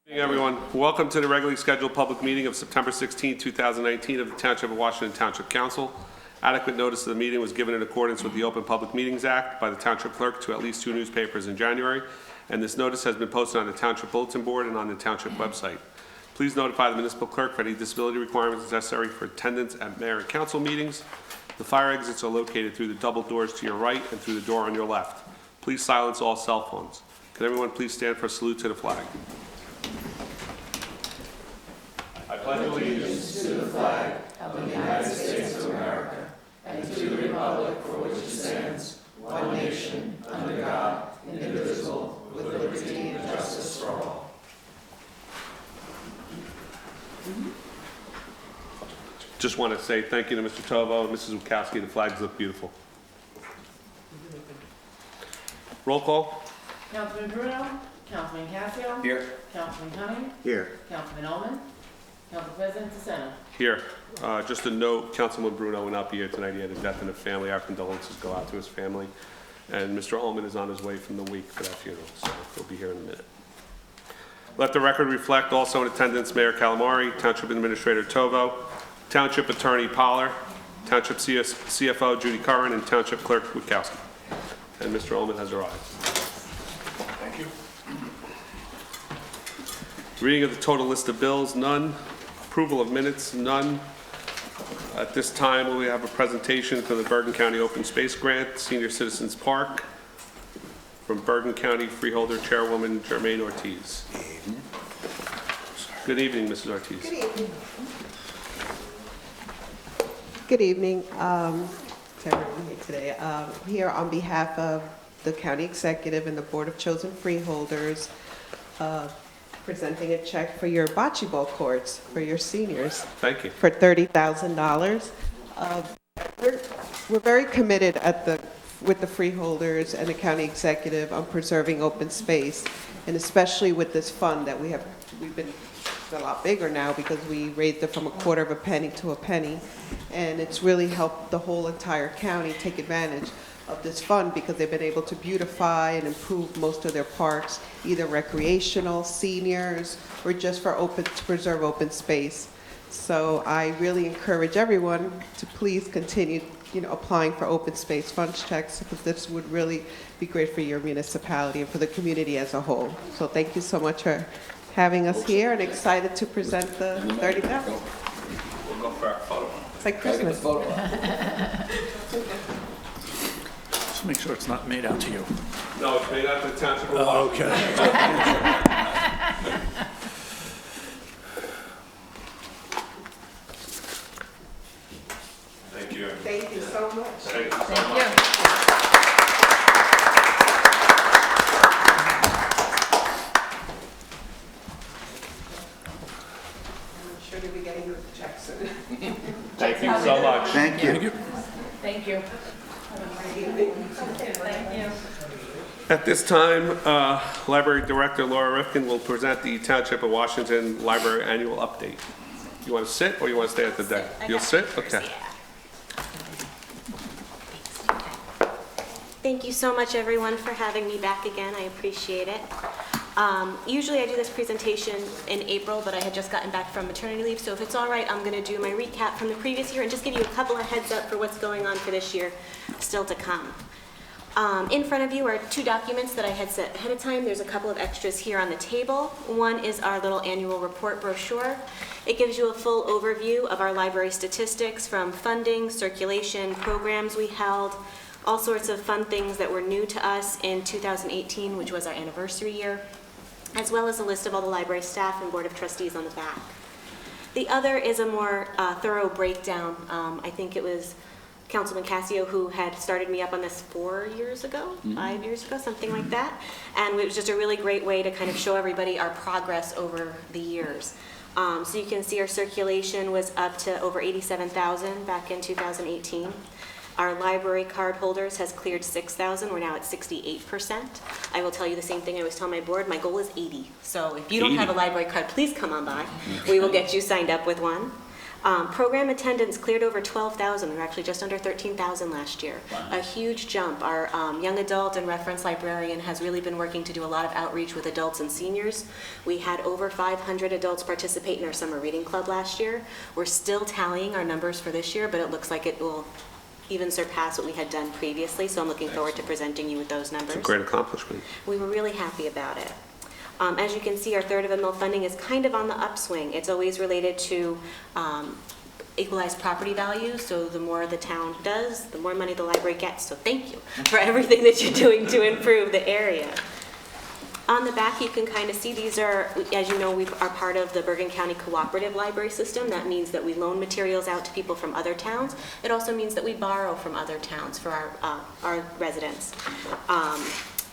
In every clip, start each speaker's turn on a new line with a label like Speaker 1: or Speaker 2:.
Speaker 1: Good evening, everyone. Welcome to the regularly scheduled public meeting of September 16, 2019 of the Township of Washington Township Council. Adequate notice of the meeting was given in accordance with the Open Public Meetings Act by the Township Clerk to at least 2 newspapers in January, and this notice has been posted on the Township Bulletin Board and on the Township website. Please notify the municipal clerk for any disability requirements necessary for attendance at mayor and council meetings. The fire exits are located through the double doors to your right and through the door on your left. Please silence all cell phones. Could everyone please stand for a salute to the flag? I pledge allegiance to the flag of the United States of America and to the republic for which it stands, one nation, under God, indivisible, with liberty and justice for all. Just want to say thank you to Mr. Tovo and Mrs. Wachowski. The flags look beautiful. Roll call.
Speaker 2: Councilman Bruno, Councilman Cassio.
Speaker 3: Here.
Speaker 2: Councilman Cumming.
Speaker 3: Here.
Speaker 2: Councilman Ullman. Council President DeSena.
Speaker 1: Here. Just a note, Councilman Bruno will not be here tonight. He had a death in the family. Our condolences go out to his family. And Mr. Ullman is on his way from the wake for that funeral, so he'll be here in a minute. Let the record reflect also in attendance Mayor Calamari, Township Administrator Tovo, Township Attorney Poller, Township CFO Judy Curran, and Township Clerk Wachowski. And Mr. Ullman has arrived.
Speaker 3: Thank you.
Speaker 1: Reading of the total list of bills, none. Approval of minutes, none. At this time, we have a presentation for the Bergen County Open Space Grant, Senior Citizens Park, from Bergen County Freeholder Chairwoman Germaine Ortiz. Good evening, Mrs. Ortiz.
Speaker 4: Good evening. Good evening to everyone here today. Here on behalf of the County Executive and the Board of Chosen Freeholders, presenting a check for your bocce ball courts for your seniors.
Speaker 1: Thank you.
Speaker 4: For $30,000. We're very committed with the freeholders and the county executive on preserving open space, and especially with this fund that we've been a lot bigger now because we raised it from a quarter of a penny to a penny, and it's really helped the whole entire county take advantage of this fund because they've been able to beautify and improve most of their parks, either recreational, seniors, or just to preserve open space. So I really encourage everyone to please continue, applying for open space funds checks, because this would really be great for your municipality and for the community as a whole. So thank you so much for having us here, and excited to present the 30,000.
Speaker 1: We'll go for our photo.
Speaker 4: It's like Christmas.
Speaker 3: Just make sure it's not made out to you.
Speaker 1: No, it's made out to the Township of Washington.
Speaker 3: Okay.
Speaker 1: Thank you.
Speaker 4: Thank you so much.
Speaker 1: Thank you so
Speaker 2: Thank
Speaker 1: much.
Speaker 2: you.
Speaker 4: I'm sure to be getting you the check soon.
Speaker 1: Thank you so much.
Speaker 3: Thank you.
Speaker 2: Thank you. Thank you.
Speaker 1: At this time, Library Director Laura Rifkin will present the Township of Washington Library Annual Update. You want to sit or you want to stay at the desk? You'll sit? Okay.
Speaker 5: Thank you so much, everyone, for having me back again. I appreciate it. Usually I do this presentation in April, but I had just gotten back from maternity leave, so if it's all right, I'm going to do my recap from the previous year and just give you a couple of heads up for what's going on for this year still to come. In front of you are 2 documents that I had set ahead of time. There's a couple of extras here on the table. One is our little annual report brochure. It gives you a full overview of our library statistics from funding, circulation, programs we held, all sorts of fun things that were new to us in 2018, which was our anniversary year, as well as a list of all the library staff and board of trustees on the back. The other is a more thorough breakdown. I think it was Councilman Cassio who had started me up on this 4 years ago, 5 years ago, something like that. And it was just a really great way to kind of show everybody our progress over the years. So you can see our circulation was up to over 87,000 back in 2018. Our library card holders has cleared 6,000. We're now at 68%. I will tell you the same thing I always tell my board. My goal is 80. So if you don't have a library card, please come on by. We will get you signed up with one. Program attendance cleared over 12,000. We were actually just under 13,000 last year. A huge jump. Our young adult and reference librarian has really been working to do a lot of outreach with adults and seniors. We had over 500 adults participate in our summer reading club last year. We're still tallying our numbers for this year, but it looks like it will even surpass what we had done previously, so I'm looking forward to presenting you with those numbers.
Speaker 1: It's a great accomplishment.
Speaker 5: We were really happy about it. As you can see, our third of a mill funding is kind of on the upswing. It's always related to equalized property values, so the more the town does, the more money the library gets. So thank you for everything that you're doing to improve the area. On the back, you can kind of see these are, as you know, we are part of the Bergen County Cooperative Library System. That means that we loan materials out to people from other towns. It also means that we borrow from other towns for our residents.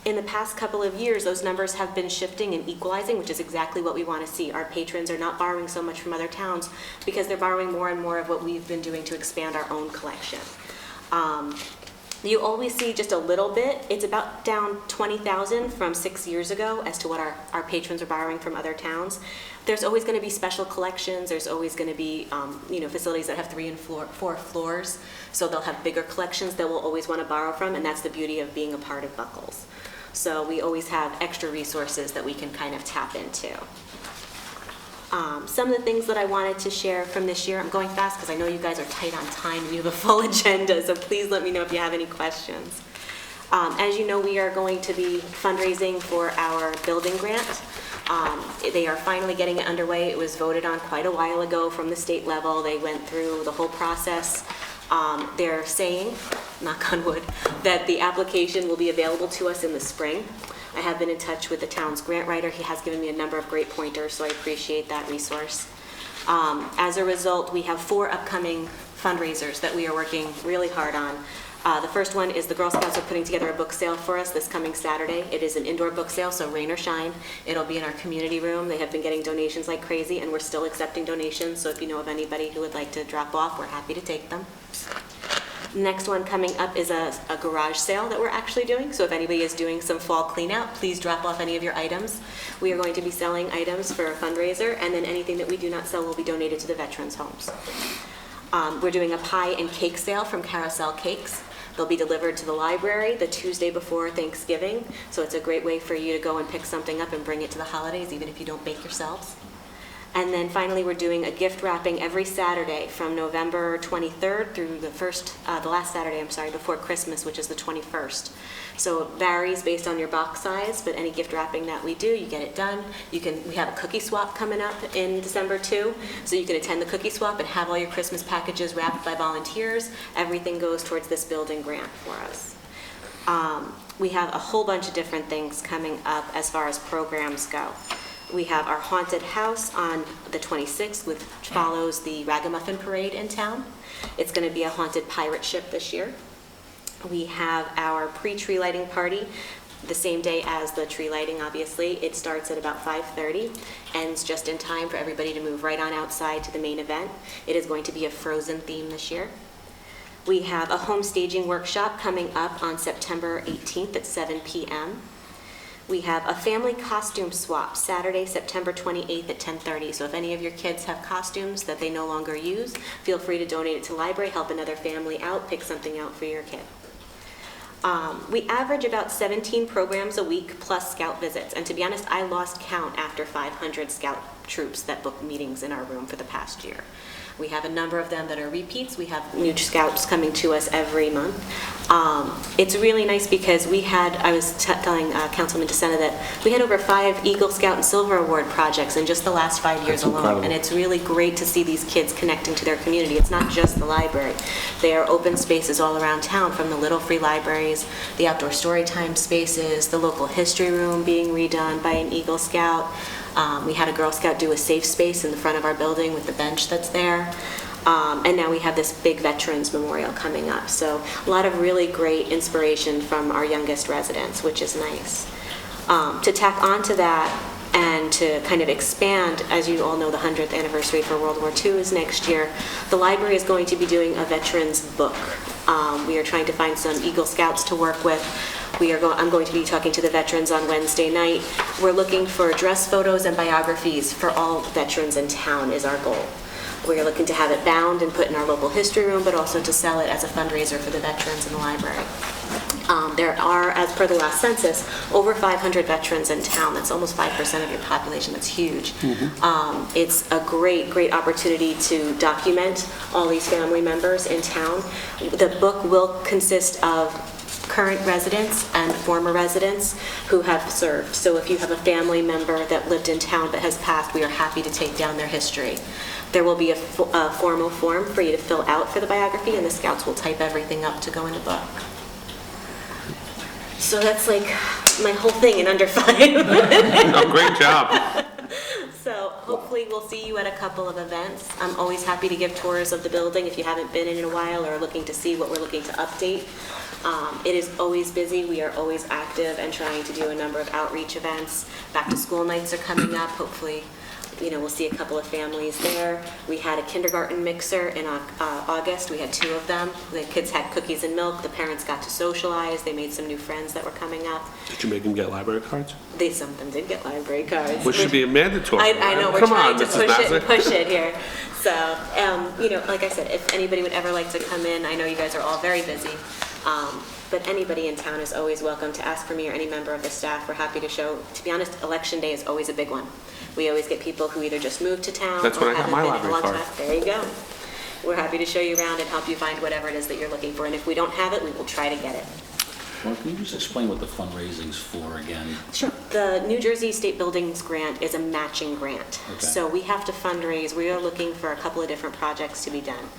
Speaker 5: In the past couple of years, those numbers have been shifting and equalizing, which is exactly what we want to see. Our patrons are not borrowing so much from other towns because they're borrowing more and more of what we've been doing to expand our own collection. You always see just a little bit. It's about down 20,000 from 6 years ago as to what our patrons are borrowing from other towns. There's always going to be special collections. There's always going to be facilities that have 3 and 4 floors, so they'll have bigger collections that we'll always want to borrow from, and that's the beauty of being a part of Buckles. So we always have extra resources that we can kind of tap into. Some of the things that I wanted to share from this year, I'm going fast because I know you guys are tight on time. We have a full agenda, so please let me know if you have any questions. As you know, we are going to be fundraising for our building grant. They are finally getting it underway. It was voted on quite a while ago from the state level. They went through the whole process. They're saying, knock on wood, that the application will be available to us in the spring. I have been in touch with the town's grant writer. He has given me a number of great pointers, so I appreciate that resource. As a result, we have 4 upcoming fundraisers that we are working really hard on. The first one is the Girl Scouts are putting together a book sale for us this coming Saturday. It is an indoor book sale, so rain or shine. It'll be in our community room. They have been getting donations like crazy, and we're still accepting donations, so if you know of anybody who would like to drop off, we're happy to take them. Next one coming up is a garage sale that we're actually doing. So if anybody is doing some fall clean out, please drop off any of your items. We are going to be selling items for a fundraiser, and then anything that we do not sell will be donated to the veterans' homes. We're doing a pie and cake sale from Carousel Cakes. They'll be delivered to the library the Tuesday before Thanksgiving. So it's a great way for you to go and pick something up and bring it to the holidays, even if you don't bake yourselves. And then finally, we're doing a gift wrapping every Saturday from November 23rd through the last Saturday, before Christmas, which is the 21st. So it varies based on your box size, but any gift wrapping that we do, you get it done. We have a cookie swap coming up in December too, so you can attend the cookie swap and have all your Christmas packages wrapped by volunteers. Everything goes towards this building grant for us. We have a whole bunch of different things coming up as far as programs go. We have our haunted house on the 26th, which follows the Ragamuffin Parade in town. It's going to be a haunted pirate ship this year. We have our pre-tree lighting party the same day as the tree lighting, obviously. It starts at about 5:30, ends just in time for everybody to move right on outside to the main event. It is going to be a Frozen theme this year. We have a home staging workshop coming up on September 18th at 7 p.m. We have a family costume swap Saturday, September 28th at 10:30. So if any of your kids have costumes that they no longer use, feel free to donate it to the library, help another family out, pick something out for your kid. We average about 17 programs a week plus scout visits. And to be honest, I lost count after 500 scout troops that booked meetings in our room for the past year. We have a number of them that are repeats. We have new scouts coming to us every month. It's really nice because I was telling Councilman DeSena that we had over 5 Eagle Scout and Silver Award projects in just the last 5 years alone.
Speaker 1: Incredible.
Speaker 5: And it's really great to see these kids connecting to their community. It's not just the library. They are open spaces all around town, from the Little Free Libraries, the outdoor storytime spaces, the local history room being redone by an Eagle Scout. We had a Girl Scout do a safe space in the front of our building with the bench that's there. And now we have this big Veterans Memorial coming up. So a lot of really great inspiration from our youngest residents, which is nice. To tack onto that and to kind of expand, as you all know, the 100th anniversary for World War II is next year. The library is going to be doing a veterans book. We are trying to find some Eagle Scouts to work with. I'm going to be talking to the veterans on Wednesday night. We're looking for dress photos and biographies for all veterans in town is our goal. We're looking to have it bound and put in our local history room, but also to sell it as a fundraiser for the veterans in the library. There are, as per the last census, over 500 veterans in town. That's almost 5% of your population. That's huge. It's a great, great opportunity to document all these family members in town. The book will consist of current residents and former residents who have served. So if you have a family member that lived in town but has passed, we are happy to take down their history. There will be a formal form for you to fill out for the biography, and the scouts will type everything up to go in the book. So that's like my whole thing in under 5 minutes.
Speaker 1: Oh, great job.
Speaker 5: So hopefully we'll see you at a couple of events. I'm always happy to give tours of the building if you haven't been in a while or are looking to see what we're looking to update. It is always busy. We are always active and trying to do a number of outreach events. Back to school nights are coming up. Hopefully, we'll see a couple of families there. We had a kindergarten mixer in August. We had 2 of them. The kids had cookies and milk. The parents got to socialize. They made some new friends that were coming up.
Speaker 1: Did you make them get library cards?
Speaker 5: Some of them did get library cards.
Speaker 1: Which should be a mandatory.
Speaker 5: I know, we're
Speaker 1: Come
Speaker 5: trying
Speaker 1: on,
Speaker 5: to
Speaker 1: Mrs.
Speaker 5: push it and
Speaker 1: Bassett.
Speaker 5: push it here. So, like I said, if anybody would ever like to come in, I know you guys are all very busy, but anybody in town is always welcome to ask for me or any member of the staff. We're happy to show. To be honest, election day is always a big one. We always get people who either just moved to town
Speaker 1: That's when
Speaker 5: or
Speaker 1: I got
Speaker 5: haven't
Speaker 1: my
Speaker 5: been in a
Speaker 1: library
Speaker 5: long
Speaker 1: card.
Speaker 5: time. There you go. We're happy to show you around and help you find whatever it is that you're looking for. And if we don't have it, we will try to get it.
Speaker 6: Well, can you just explain what the fundraising's for again?
Speaker 5: Sure. The New Jersey State Buildings Grant is a matching grant.
Speaker 6: Okay.
Speaker 5: So we have to fundraise. We are looking for a couple of different projects to be done.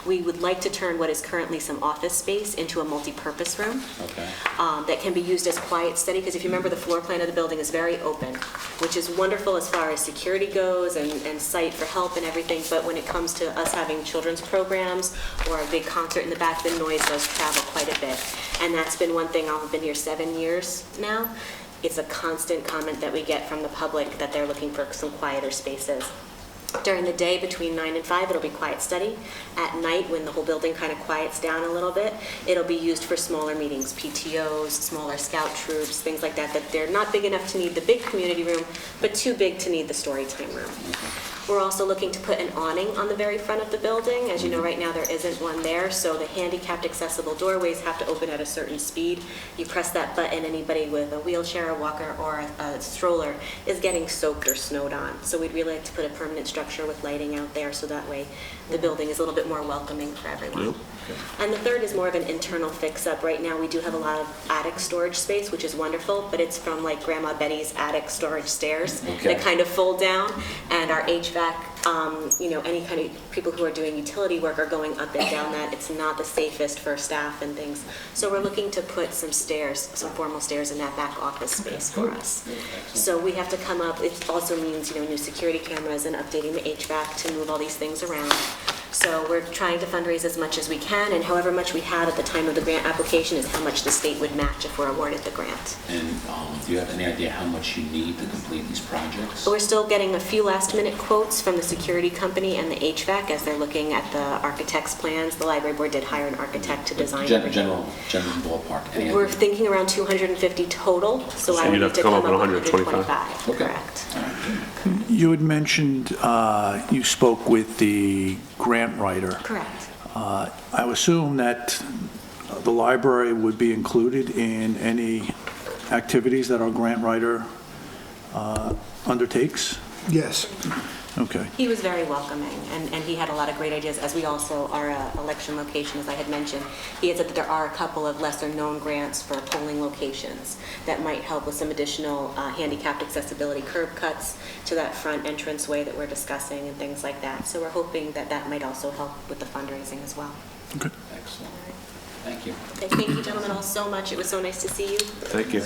Speaker 5: We would like to turn what is currently some office space into a multi-purpose room.
Speaker 6: Okay.
Speaker 5: That can be used as quiet study, because if you remember, the floor plan of the building is very open, which is wonderful as far as security goes and site for help and everything, but when it comes to us having children's programs or a big concert in the back, the noise does travel quite a bit. And that's been one thing. I've been here 7 years now. It's a constant comment that we get from the public that they're looking for some quieter spaces. During the day, between 9 and 5, it'll be quiet study. At night, when the whole building kind of quiets down a little bit, it'll be used for smaller meetings, PTOs, smaller scout troops, things like that, that they're not big enough to need the big community room, but too big to need the story time room. We're also looking to put an awning on the very front of the building. As you know, right now there isn't one there, so the handicapped accessible doorways have to open at a certain speed. You press that button, anybody with a wheelchair, a walker, or a stroller is getting soaked or snowed on. So we'd really like to put a permanent structure with lighting out there, so that way the building is a little bit more welcoming for everyone. And the third is more of an internal fix-up. Right now we do have a lot of attic storage space, which is wonderful, but it's from like Grandma Betty's attic storage stairs that kind of fold down, and our HVAC, any kind of people who are doing utility work are going up and down that. It's not the safest for staff and things. So we're looking to put some stairs, some formal stairs in that back office space for us. So we have to come up, it also means, new security cameras and updating the HVAC to move all these things around. So we're trying to fundraise as much as we can, and however much we had at the time of the grant application is how much the state would match if we're awarded the grant.
Speaker 6: And do you have any idea how much you need to complete these projects?
Speaker 5: So we're still getting a few last-minute quotes from the security company and the HVAC as they're looking at the architect's plans. The library board did hire an architect to design everything.
Speaker 6: General ballpark. Any
Speaker 5: We're
Speaker 6: idea?
Speaker 5: thinking around 250 total, so I
Speaker 1: you'd
Speaker 5: would
Speaker 1: have
Speaker 5: need
Speaker 1: to
Speaker 5: to
Speaker 1: come
Speaker 5: come
Speaker 1: up
Speaker 5: up
Speaker 1: with
Speaker 5: with
Speaker 1: 125.
Speaker 5: 125.
Speaker 6: Okay.
Speaker 5: Correct.
Speaker 3: You had mentioned you spoke with the grant writer.
Speaker 5: Correct.
Speaker 3: I assume that the library would be included in any activities that our grant writer undertakes?
Speaker 7: Yes.
Speaker 3: Okay.
Speaker 5: He was very welcoming, and he had a lot of great ideas, as we also are an election location, as I had mentioned. He had said that there are a couple of lesser-known grants for polling locations that might help with some additional handicapped accessibility curb cuts to that front entranceway that we're discussing and things like that. So we're hoping that that might also help with the fundraising as well.
Speaker 3: Okay.
Speaker 6: Excellent. Thank you.
Speaker 5: Okay, thank you, gentlemen, all so much. It was so nice to see you.
Speaker 1: Thank you.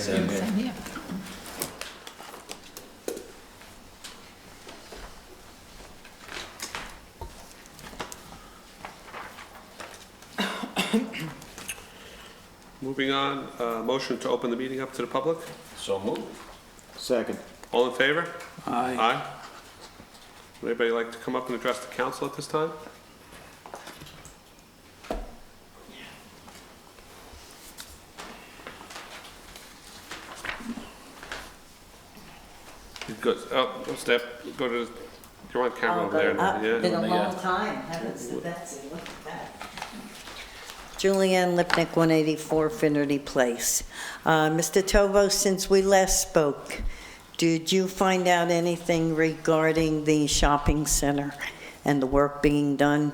Speaker 1: Moving on, motion to open the meeting up to the public.
Speaker 6: So moved.
Speaker 7: Second.
Speaker 1: All in favor?
Speaker 3: Aye.
Speaker 1: Aye. Would anybody like to come up and address the council at this time? Go to You're on camera over there now,
Speaker 7: Been
Speaker 1: yeah.
Speaker 7: a long time, haven't seen Betsy, look at that. Julianne Lipnick, 184 Finnerty Place. Mr. Tovo, since we last spoke, did you find out anything regarding the shopping center and the work being done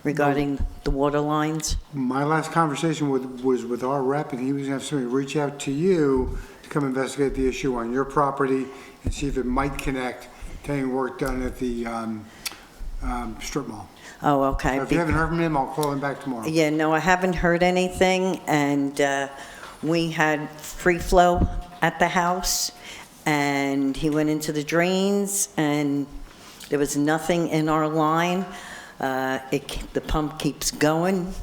Speaker 7: regarding the water lines?
Speaker 8: My last conversation was with our rep, and he was gonna have somebody reach out to you to come investigate the issue on your property and see if it might connect to any work done at the strip mall.
Speaker 7: Oh, okay.
Speaker 8: So if you haven't heard from him, I'll call him back tomorrow.
Speaker 7: Yeah, no, I haven't heard anything, and we had free flow at the house, and he went into the drains, and there was nothing in our line. The pump keeps going.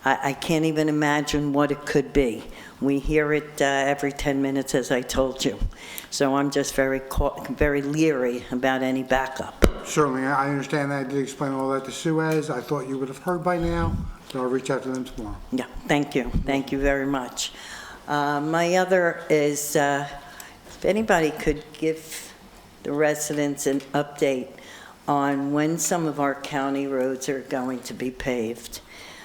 Speaker 7: I can't even imagine what it could be. We hear it every 10 minutes, as I told you. So I'm just very leery about any backup.
Speaker 8: Certainly, I understand that. I did explain all that to Suez. I thought you would have heard by now, so I'll reach out to them tomorrow.
Speaker 7: Yeah, thank you. Thank you very much. My other is, if anybody could give the residents an update on when some of our county roads are going to be paved.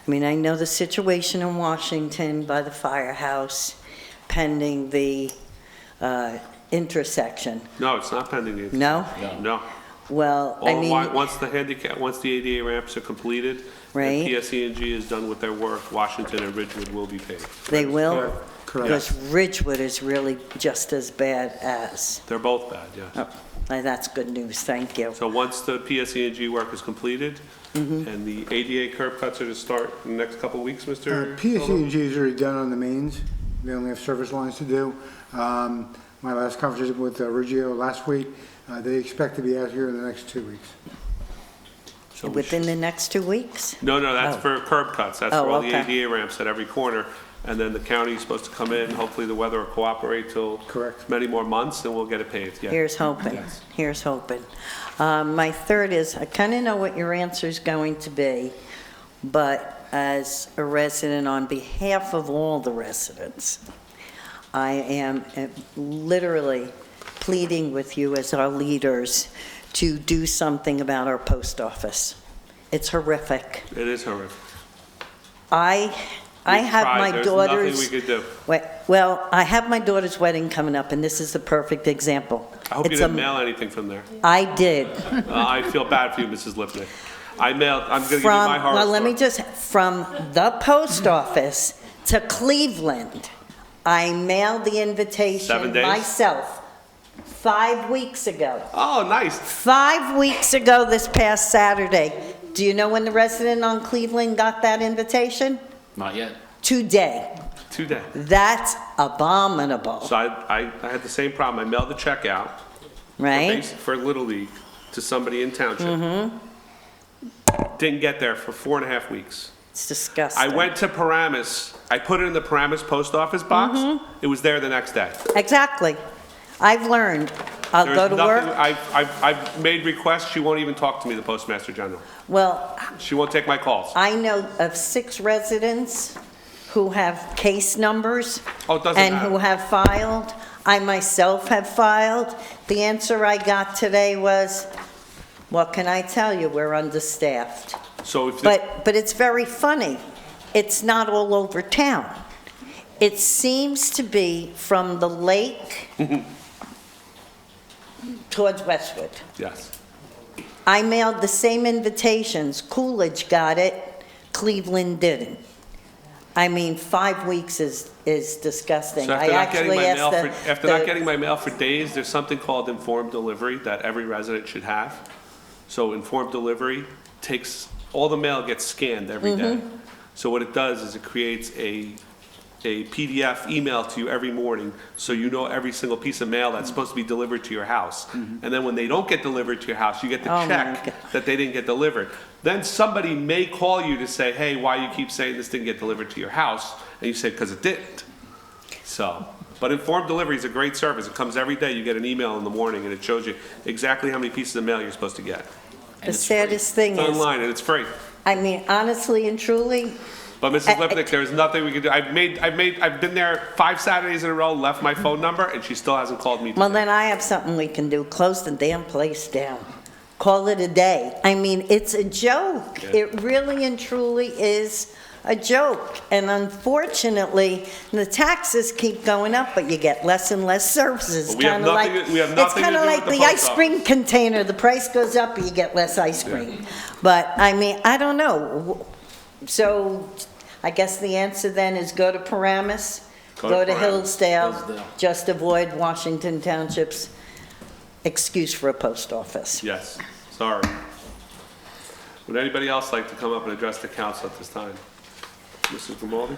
Speaker 7: I mean, I know the situation in Washington by the firehouse pending the intersection.
Speaker 1: No, it's not pending. the-
Speaker 7: No?
Speaker 1: No.
Speaker 7: Well, I mean,
Speaker 1: Once the ADA ramps are completed,
Speaker 7: Right.
Speaker 1: and PSE&G is done with their work, Washington and Ridgewood will be paved.
Speaker 7: they will?
Speaker 8: Correct.
Speaker 7: Because Ridgewood is really just as bad as.
Speaker 1: They're both bad, yes.
Speaker 7: Oh, that's good news, thank you.
Speaker 1: So once the PSE&G work is completed,
Speaker 7: Mm-hmm.
Speaker 1: and the ADA curb cuts are to start in the next couple of weeks, Mr.
Speaker 8: PSE&G is already done on the mains. They only have service lines to do. My last conversation with Reggio last week, they expect to be out here in the next 2 weeks.
Speaker 1: So we
Speaker 7: Within the next 2 weeks?
Speaker 1: No, that's
Speaker 7: Oh.
Speaker 1: for curb cuts. That's
Speaker 7: Oh,
Speaker 1: for all the
Speaker 7: okay.
Speaker 1: ADA ramps at every corner. And then the county's supposed to come in, hopefully the weather will cooperate till
Speaker 8: Correct.
Speaker 1: many more months, and we'll get it paved, yeah.
Speaker 7: Here's hoping,
Speaker 1: Yes.
Speaker 7: here's hoping. My third is, I kind of know what your answer is going to be, but as a resident, on behalf of all the residents, I am literally pleading with you as our leaders to do something about our post office. It's horrific.
Speaker 1: It is horrific.
Speaker 7: I have
Speaker 1: tried.
Speaker 7: my
Speaker 1: There's
Speaker 7: daughter's.
Speaker 1: nothing we could do.
Speaker 7: Well, I have my daughter's wedding coming up, and this is the perfect example.
Speaker 1: I hope you
Speaker 7: It's a-
Speaker 1: didn't mail anything from there.
Speaker 7: I did.
Speaker 1: I feel bad for you, Mrs. Lipnick. I'm gonna give you
Speaker 7: From,
Speaker 1: my horror
Speaker 7: well, let me
Speaker 1: story.
Speaker 7: just, from the post office to Cleveland, I mailed the invitation
Speaker 1: 7 days?
Speaker 7: myself 5 weeks ago.
Speaker 1: Oh, nice.
Speaker 7: 5 weeks ago this past Saturday. Do you know when the resident on Cleveland got that invitation?
Speaker 6: Not yet.
Speaker 7: Today.
Speaker 1: 2 days.
Speaker 7: That's abominable,
Speaker 1: So I had the same problem. I mailed the check out
Speaker 7: right?
Speaker 1: for Little League to somebody in Township.
Speaker 7: Mm-hmm.
Speaker 1: Didn't get there for 4.5 weeks.
Speaker 7: It's disgusting.
Speaker 1: I went to Paramus. I put it in the Paramus post office box.
Speaker 7: Mm-hmm.
Speaker 1: It was there the next day.
Speaker 7: Exactly. I've learned. I'll
Speaker 1: There's
Speaker 7: go to
Speaker 1: nothing-
Speaker 7: work.
Speaker 1: I've made requests. She won't even talk to me, the Postmaster General.
Speaker 7: Well,
Speaker 1: She won't take my calls.
Speaker 7: I know of 6 residents who have case numbers
Speaker 1: Oh, it doesn't
Speaker 7: and who
Speaker 1: matter.
Speaker 7: have filed. I myself have filed. The answer I got today was, what can I tell you? We're understaffed.
Speaker 1: So if,
Speaker 7: But it's very funny. It's not all over town. It seems to be from the lake towards Westwood.
Speaker 1: yes.
Speaker 7: I mailed the same invitations. Coolidge got it, Cleveland didn't. I mean, 5 weeks is disgusting.
Speaker 1: So
Speaker 7: I
Speaker 1: after not getting
Speaker 7: actually
Speaker 1: my
Speaker 7: asked
Speaker 1: mail
Speaker 7: the...
Speaker 1: for, after not getting my mail for days, there's something called informed delivery that every resident should have. So informed delivery takes, all the mail gets scanned every day.
Speaker 7: Mm-hmm.
Speaker 1: So what it does is it creates a PDF email to you every morning, so you know every single piece of mail that's supposed to be delivered to your house. And then when they don't get delivered to your house, you get the
Speaker 7: Oh, my
Speaker 1: check
Speaker 7: God.
Speaker 1: that they didn't get delivered. Then somebody may call you to say, hey, why you keep saying this didn't get delivered to your house? And you say, because it didn't. So, but informed delivery is a great service. It comes every day. You get an email in the morning, and it shows you exactly how many pieces of mail you're supposed to get.
Speaker 7: The saddest thing
Speaker 1: It's
Speaker 7: is,
Speaker 1: online, and it's free.
Speaker 7: I mean, honestly and truly,
Speaker 1: But Mrs. Lipnick, there's nothing we can do. I've been there 5 Saturdays in a row, left my phone number, and she still hasn't called me.
Speaker 7: well,
Speaker 1: today.
Speaker 7: then I have something we can do. Close the damn place down. call it a day. I mean, it's a joke.
Speaker 1: Yeah.
Speaker 7: It really and truly is a joke. And unfortunately, the taxes keep going up, but you get less and less services.
Speaker 1: But we have
Speaker 7: Kinda like-
Speaker 1: nothing- we have
Speaker 7: It's
Speaker 1: nothing to
Speaker 7: kind of
Speaker 1: do
Speaker 7: like
Speaker 1: with the
Speaker 7: the
Speaker 1: post
Speaker 7: ice cream container. The price goes up, you get less ice cream. But, I mean, I don't know. So I guess the answer then is go to Paramus, go to Hillsdale,
Speaker 6: Hillsdale.
Speaker 7: just avoid Washington Township's excuse for a post office.
Speaker 1: Yes, sorry. Would anybody else like to come up and address the council at this time? Mrs. Grimaldi?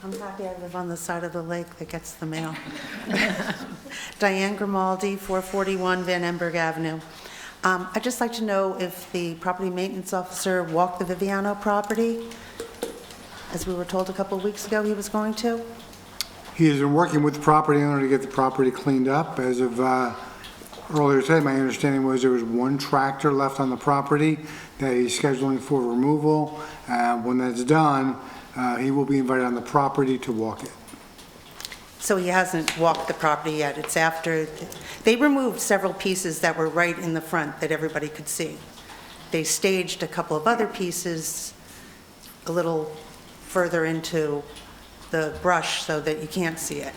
Speaker 9: I'm happy I live on the side of the lake that gets the mail. Diane Grimaldi, 441 Van Emberg Avenue. I'd just like to know if the property maintenance officer walked the Viviano property, as we were told a couple of weeks ago he was going to.
Speaker 8: He has been working with the property owner to get the property cleaned up. As of earlier today, my understanding was there was one tractor left on the property that he's scheduling for removal. When that's done, he will be invited on the property to walk it.
Speaker 9: So he hasn't walked the property yet. It's after, they removed several pieces that were right in the front that everybody could see. They staged a couple of other pieces a little further into the brush so that you can't see it.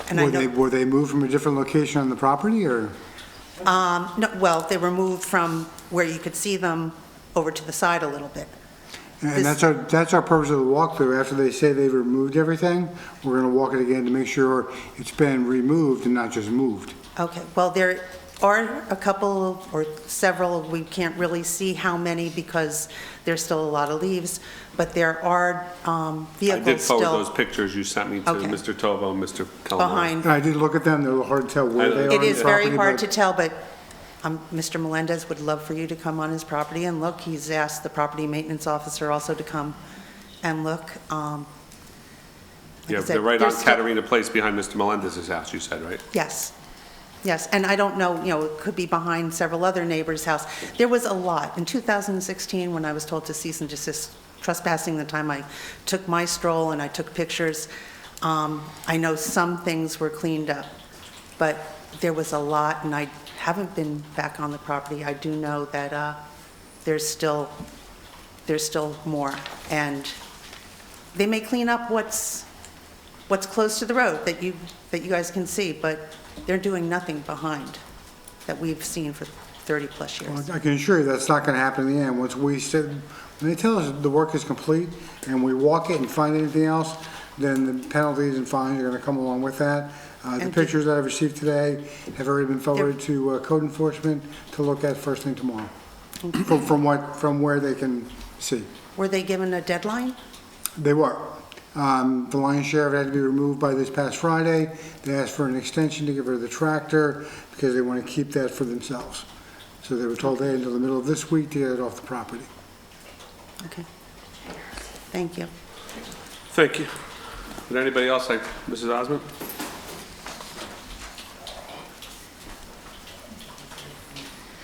Speaker 9: And I know,
Speaker 8: Were they moved from a different location on the property, or?
Speaker 9: no, well, they were moved from where you could see them over to the side a little bit.
Speaker 8: And that's our purpose of the walkthrough. After they say they've removed everything, we're gonna walk it again to make sure it's been removed and not just moved.
Speaker 9: Okay, well, there are a couple or several, we can't really see how many because there's still a lot of leaves, but there are
Speaker 1: I
Speaker 9: vehicles
Speaker 1: did forward
Speaker 9: still
Speaker 1: those pictures you sent me to
Speaker 9: Okay.
Speaker 1: Mr. Tovo and Mr. Calamari.
Speaker 9: behind.
Speaker 8: And I did look at them, they're a little hard to tell where they are on
Speaker 9: It
Speaker 8: the
Speaker 9: is very
Speaker 8: property,
Speaker 9: hard
Speaker 8: but-
Speaker 9: to tell, but Mr. Melendez would love for you to come on his property and look. He's asked the property maintenance officer also to come and look. Like I
Speaker 1: Yeah,
Speaker 9: said,
Speaker 1: they're right on
Speaker 9: there's still-
Speaker 1: Katarina Place behind Mr. Melendez's house, you said, right?
Speaker 9: Yes, yes, and I don't know, it could be behind several other neighbors' house. There was a lot. In 2016, when I was told to cease and desist trespassing, the time I took my stroll and I took pictures, I know some things were cleaned up, but there was a lot, and I haven't been back on the property. I do know that there's still more, and they may clean up what's close to the road that you guys can see, but they're doing nothing behind that we've seen for 30-plus years.
Speaker 8: Well, I can assure you that's not gonna happen in the end. Once we said, when they tell us the work is complete and we walk it and find anything else, then the penalties and fines are gonna come along with that. The
Speaker 9: And
Speaker 8: pictures that I've received today have already been forwarded to code enforcement to look at first thing tomorrow, from where they can see.
Speaker 9: Were they given a deadline?
Speaker 8: They were. The lion's share of it had to be removed by this past Friday. They asked for an extension to get rid of the tractor because they want to keep that for themselves. So they were told they had until the middle of this week to get it off the property.
Speaker 9: Okay. Thank you.
Speaker 1: Thank you. Would anybody else like, Mrs. Osmond?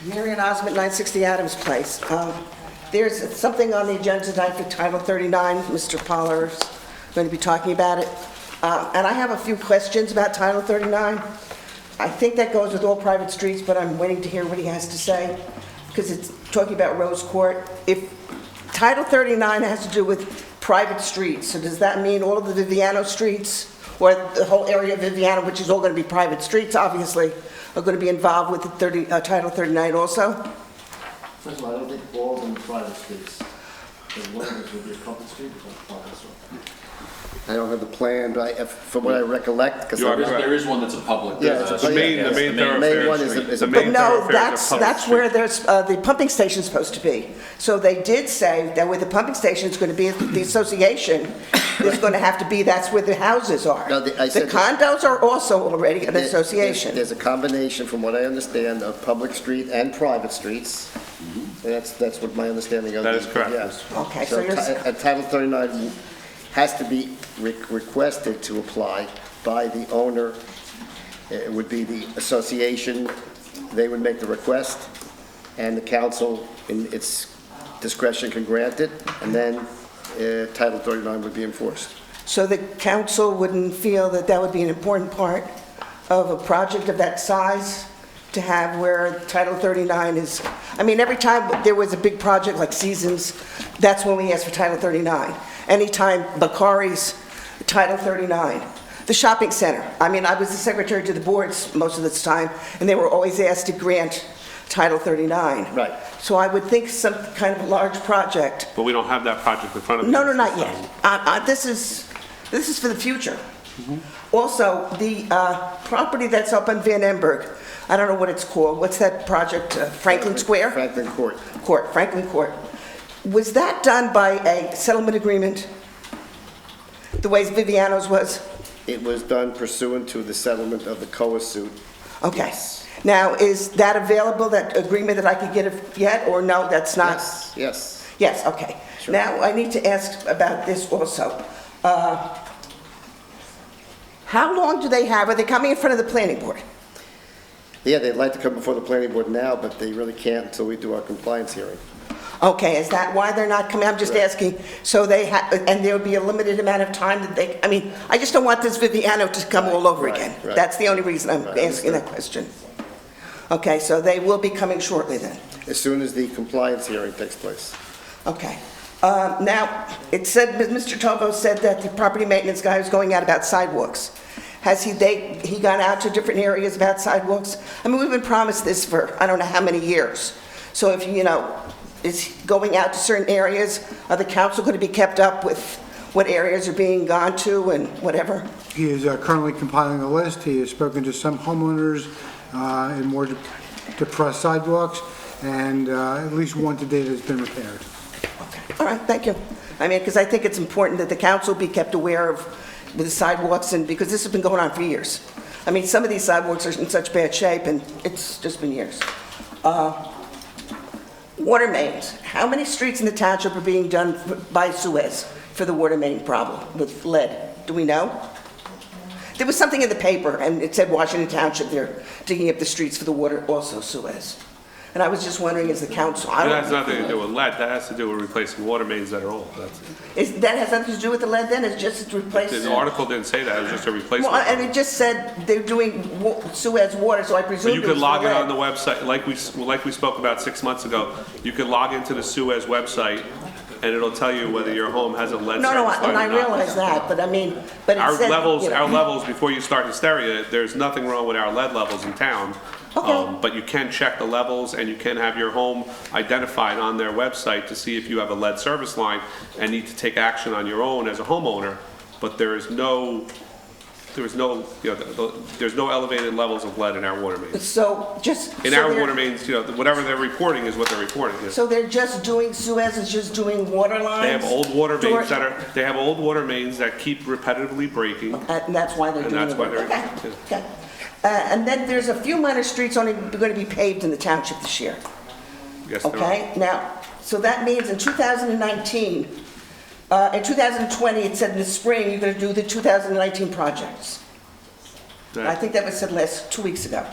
Speaker 10: Marion Osmond, 960 Adams Place. There's something on the agenda tonight for Title 39. Mr. Pollar's going to be talking about it. And I have a few questions about Title 39. I think that goes with all private streets, but I'm waiting to hear what he has to say, because it's talking about Rose Court. If Title 39 has to do with private streets, so does that mean all of the Viviano streets, or the whole area of Viviano, which is all going to be private streets, obviously, are going to be involved with the Title 39 also?
Speaker 11: First of all, I don't think all of them are private streets. The one of them would be a public street, or public street. I don't have the plan, but from what I recollect, because
Speaker 1: You are correct.
Speaker 6: There is one that's a public.
Speaker 11: Yeah, it's a-
Speaker 1: The main
Speaker 11: yes,
Speaker 6: the main
Speaker 1: thoroughfare
Speaker 11: one is
Speaker 1: street.
Speaker 11: a- is
Speaker 1: The
Speaker 11: a-
Speaker 1: main
Speaker 10: But no,
Speaker 1: thoroughfare is a public
Speaker 10: that's
Speaker 1: street.
Speaker 10: where there's, the pumping station's supposed to be. So they did say that where the pumping station's going to be, the association, there's going to have to be, that's where the houses are.
Speaker 11: No, I
Speaker 10: The
Speaker 11: said-
Speaker 10: condos are also already an
Speaker 11: There's-
Speaker 10: association.
Speaker 11: There's a combination, from what I understand, of public street and private streets. And that's what my understanding of.
Speaker 1: That is correct,
Speaker 11: Yeah.
Speaker 1: Mr.
Speaker 10: Okay, so you're,
Speaker 11: Title 39 has to be requested to apply by the owner. It would be the association, they would make the request, and the council, in its discretion, can grant it, and then Title 39 would be enforced.
Speaker 10: So the council wouldn't feel that that would be an important part of a project of that size to have where Title 39 is, I mean, every time there was a big project like Seasons, that's when we asked for Title 39. Anytime Bakari's, Title 39. The shopping center, I mean, I was the secretary to the boards most of this time, and they were always asked to grant Title 39.
Speaker 11: Right.
Speaker 10: So I would think some kind of large project.
Speaker 1: But we don't have that project in front of us.
Speaker 10: No, not yet. This is for the future. Also, the property that's up on Van Emberg, I don't know what it's called. What's that project? Franklin Square?
Speaker 11: Franklin Court.
Speaker 10: Franklin Court. Was that done by a settlement agreement? The way Viviano's was?
Speaker 11: It was done pursuant to the settlement of the COA suit.
Speaker 10: Okay.
Speaker 11: Yes.
Speaker 10: Now, is that available, that agreement that I could get yet, or no, that's not?
Speaker 11: Yes, yes.
Speaker 10: Yes, okay.
Speaker 11: Sure.
Speaker 10: Now, I need to ask about this also. How long do they have? Are they coming in front of the planning board?
Speaker 11: Yeah, they'd like to come before the planning board now, but they really can't until we do our compliance hearing.
Speaker 10: Okay, is that why they're not coming? I'm just
Speaker 11: Right.
Speaker 10: asking, so they and there would be a limited amount of time that they, I mean, I just don't want this Viviano to come all over
Speaker 11: Right,
Speaker 10: again.
Speaker 11: right.
Speaker 10: That's the only reason I'm
Speaker 11: Right,
Speaker 10: asking that question. Okay, so they will be coming shortly then?
Speaker 11: As soon as the compliance hearing takes place.
Speaker 10: Okay. Now, it said, Mr. Tovo said that the property maintenance guy was going out about sidewalks. Has he gone out to different areas about sidewalks? I mean, we've been promised this for, I don't know how many years. So if, is he going out to certain areas? Are the council going to be kept up with what areas are being gone to and whatever?
Speaker 8: He is currently compiling a list. He has spoken to some homeowners in more depressed sidewalks, and at least one to date has been repaired.
Speaker 10: Okay, all right, thank you. I mean, because I think it's important that the council be kept aware of the sidewalks, and because this has been going on for years. I mean, some of these sidewalks are in such bad shape, and it's just been years. Water mains. How many streets in the township are being done by Suez for the water main problem with lead? Do we know? There was something in the paper, and it said Washington Township, they're digging up the streets for the water, also Suez. And I was just wondering, as the council, I
Speaker 1: That
Speaker 10: don't
Speaker 1: has nothing to do with lead, that has to do with replacing water mains that are old.
Speaker 10: that has nothing to do with the lead then? It's just replacing?
Speaker 1: The article didn't say that, it was just a replacement.
Speaker 10: Well, and it just said they're doing Suez water, so I
Speaker 1: But
Speaker 10: presume
Speaker 1: you
Speaker 10: it
Speaker 1: could
Speaker 10: was
Speaker 1: log
Speaker 10: for
Speaker 1: in
Speaker 10: lead.
Speaker 1: on the website, like we spoke about 6 months ago, you could log into the Suez website, and it'll tell you whether your home has a lead
Speaker 10: No,
Speaker 1: certified
Speaker 10: and I
Speaker 1: or not.
Speaker 10: realize that, but I mean, but it
Speaker 1: Our
Speaker 10: said,
Speaker 1: levels, before you start hysteria, there's nothing wrong with our lead levels in town.
Speaker 10: Okay.
Speaker 1: But you can check the levels, and you can have your home identified on their website to see if you have a lead service line and need to take action on your own as a homeowner. But there's no elevated levels of lead in our water mains.
Speaker 10: So just.
Speaker 1: In
Speaker 10: so
Speaker 1: our
Speaker 10: they're-
Speaker 1: water mains, whatever they're reporting is what they're reporting.
Speaker 10: So they're just doing, Suez is just doing water lines?
Speaker 1: They have old water
Speaker 10: Door-
Speaker 1: mains that keep repetitively breaking.
Speaker 10: And that's why they're
Speaker 1: And
Speaker 10: doing
Speaker 1: that's
Speaker 10: it.
Speaker 1: why they're-
Speaker 10: Okay, okay. And then there's a few minor streets only going to be paved in the township this year.
Speaker 1: Yes, there are.
Speaker 10: Okay, now, so that means in 2019, in 2020, it said in the spring, you're going to do the 2019 projects. I think that was said 2 weeks ago.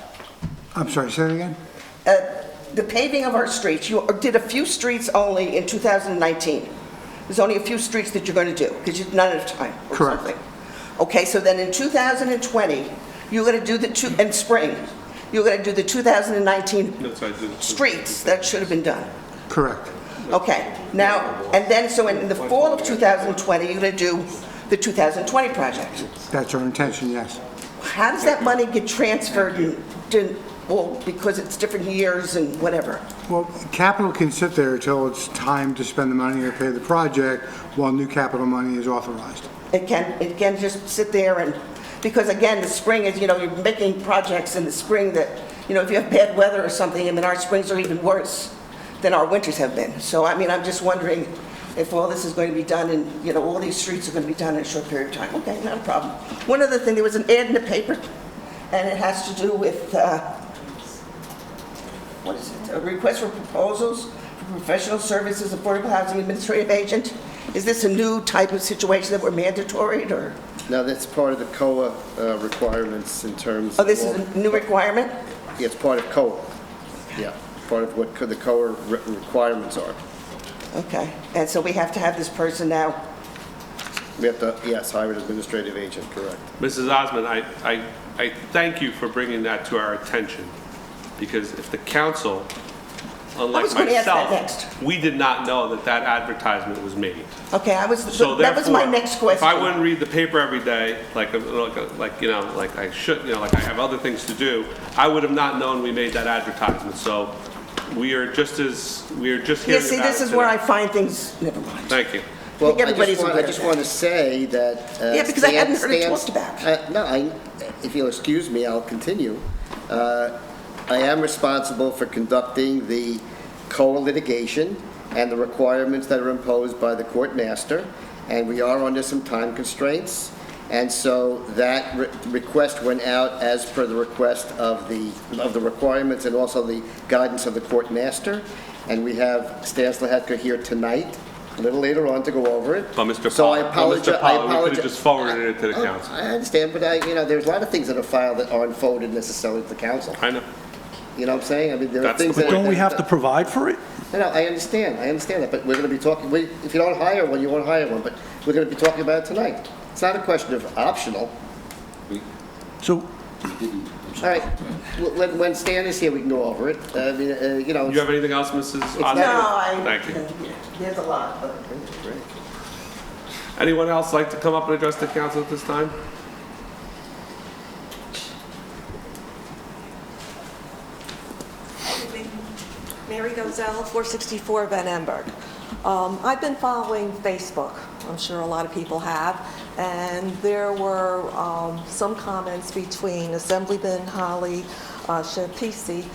Speaker 8: I'm sorry, say that again?
Speaker 10: The paving of our streets, you did a few streets only in 2019. There's only a few streets that you're going to do, because you did not have time or
Speaker 8: Correct.
Speaker 10: something. Okay, so then in 2020, you're going to do in spring, you're going to do the 2019
Speaker 1: That's what I did.
Speaker 10: streets that should have been done.
Speaker 8: Correct.
Speaker 10: Okay, now, and then, so in the fall of 2020, you're going to do the 2020 project.
Speaker 8: That's our intention, yes.
Speaker 10: How does that money get transferred well, because it's different years and whatever?
Speaker 8: Well, capital can sit there until it's time to spend the money or pay the project while new capital money is authorized.
Speaker 10: It can just sit there and, because again, the spring is, you're making projects in the spring that, if you have bad weather or something, I mean, our springs are even worse than our winters have been. So, I mean, I'm just wondering if all this is going to be done and, all these streets are going to be done in a short period of time. Okay, not a problem. One other thing, there was an ad in the paper, and it has to do with, what is it? A request for proposals for professional services, affordable housing administrative agent. Is this a new type of situation that we're mandatory, or?
Speaker 11: Now, that's part of the COA requirements in terms
Speaker 10: Oh,
Speaker 11: of...
Speaker 10: this is a new requirement?
Speaker 11: It's part of COA. Yeah, part of what the COA requirements are.
Speaker 10: Okay, and so we have to have this person now
Speaker 11: We have to, yes, hire an administrative agent, correct.
Speaker 1: Mrs. Osmond, I thank you for bringing that to our attention, because if the council,
Speaker 10: I
Speaker 1: unlike
Speaker 10: was gonna ask that
Speaker 1: myself,
Speaker 10: next.
Speaker 1: we did not know that that advertisement was made.
Speaker 10: Okay,
Speaker 1: So
Speaker 10: that was my
Speaker 1: therefore,
Speaker 10: next question.
Speaker 1: If I wouldn't read the paper every day, like I should, like I have other things to do, I would have not known we made that advertisement. So we are just hearing
Speaker 10: Yeah, see,
Speaker 1: about
Speaker 10: this
Speaker 1: it
Speaker 10: is where I
Speaker 1: today.
Speaker 10: find things, never mind.
Speaker 1: Thank you.
Speaker 11: Well,
Speaker 10: think everybody's
Speaker 11: I
Speaker 10: aware of
Speaker 11: just
Speaker 10: that.
Speaker 11: want to say that.
Speaker 10: Yeah, because I hadn't heard it
Speaker 11: Stan's-
Speaker 10: talked about.
Speaker 11: No, if you'll excuse me, I'll continue. I am responsible for conducting the co-litigation and the requirements that are imposed by the court master, and we are under some time constraints. And so that request went out as per the request of the requirements and also the guidance of the court master. And we have Stan Slahetka here tonight, a little later on, to go over it.
Speaker 1: But Mr.
Speaker 11: So I
Speaker 1: Paul, we
Speaker 11: apologize.
Speaker 1: could have just forwarded it to the council.
Speaker 11: I understand, but there's a lot of things that are filed that aren't forwarded necessarily to the council.
Speaker 1: I know.
Speaker 11: You know what I'm saying? I mean, there are
Speaker 1: That's the
Speaker 11: things
Speaker 1: point.
Speaker 11: that...
Speaker 3: Don't we have to provide for it?
Speaker 11: No, I understand that, but we're going to be talking, if you don't hire one, you won't hire one, but we're going to be talking about it tonight. It's not a question of optional.
Speaker 3: So,
Speaker 11: All right, when Stan is here, we can go over it. I mean,
Speaker 1: You have anything else, Mrs. Osmond?
Speaker 10: No,
Speaker 1: Thank you.
Speaker 10: There's a lot, but.
Speaker 1: Anyone else like to come up and address the council at this time?
Speaker 12: Mary Gozell, 464 Van Emberg. I've been following Facebook. I'm sure a lot of people have. And there were some comments between Assemblyman Holly Shapisi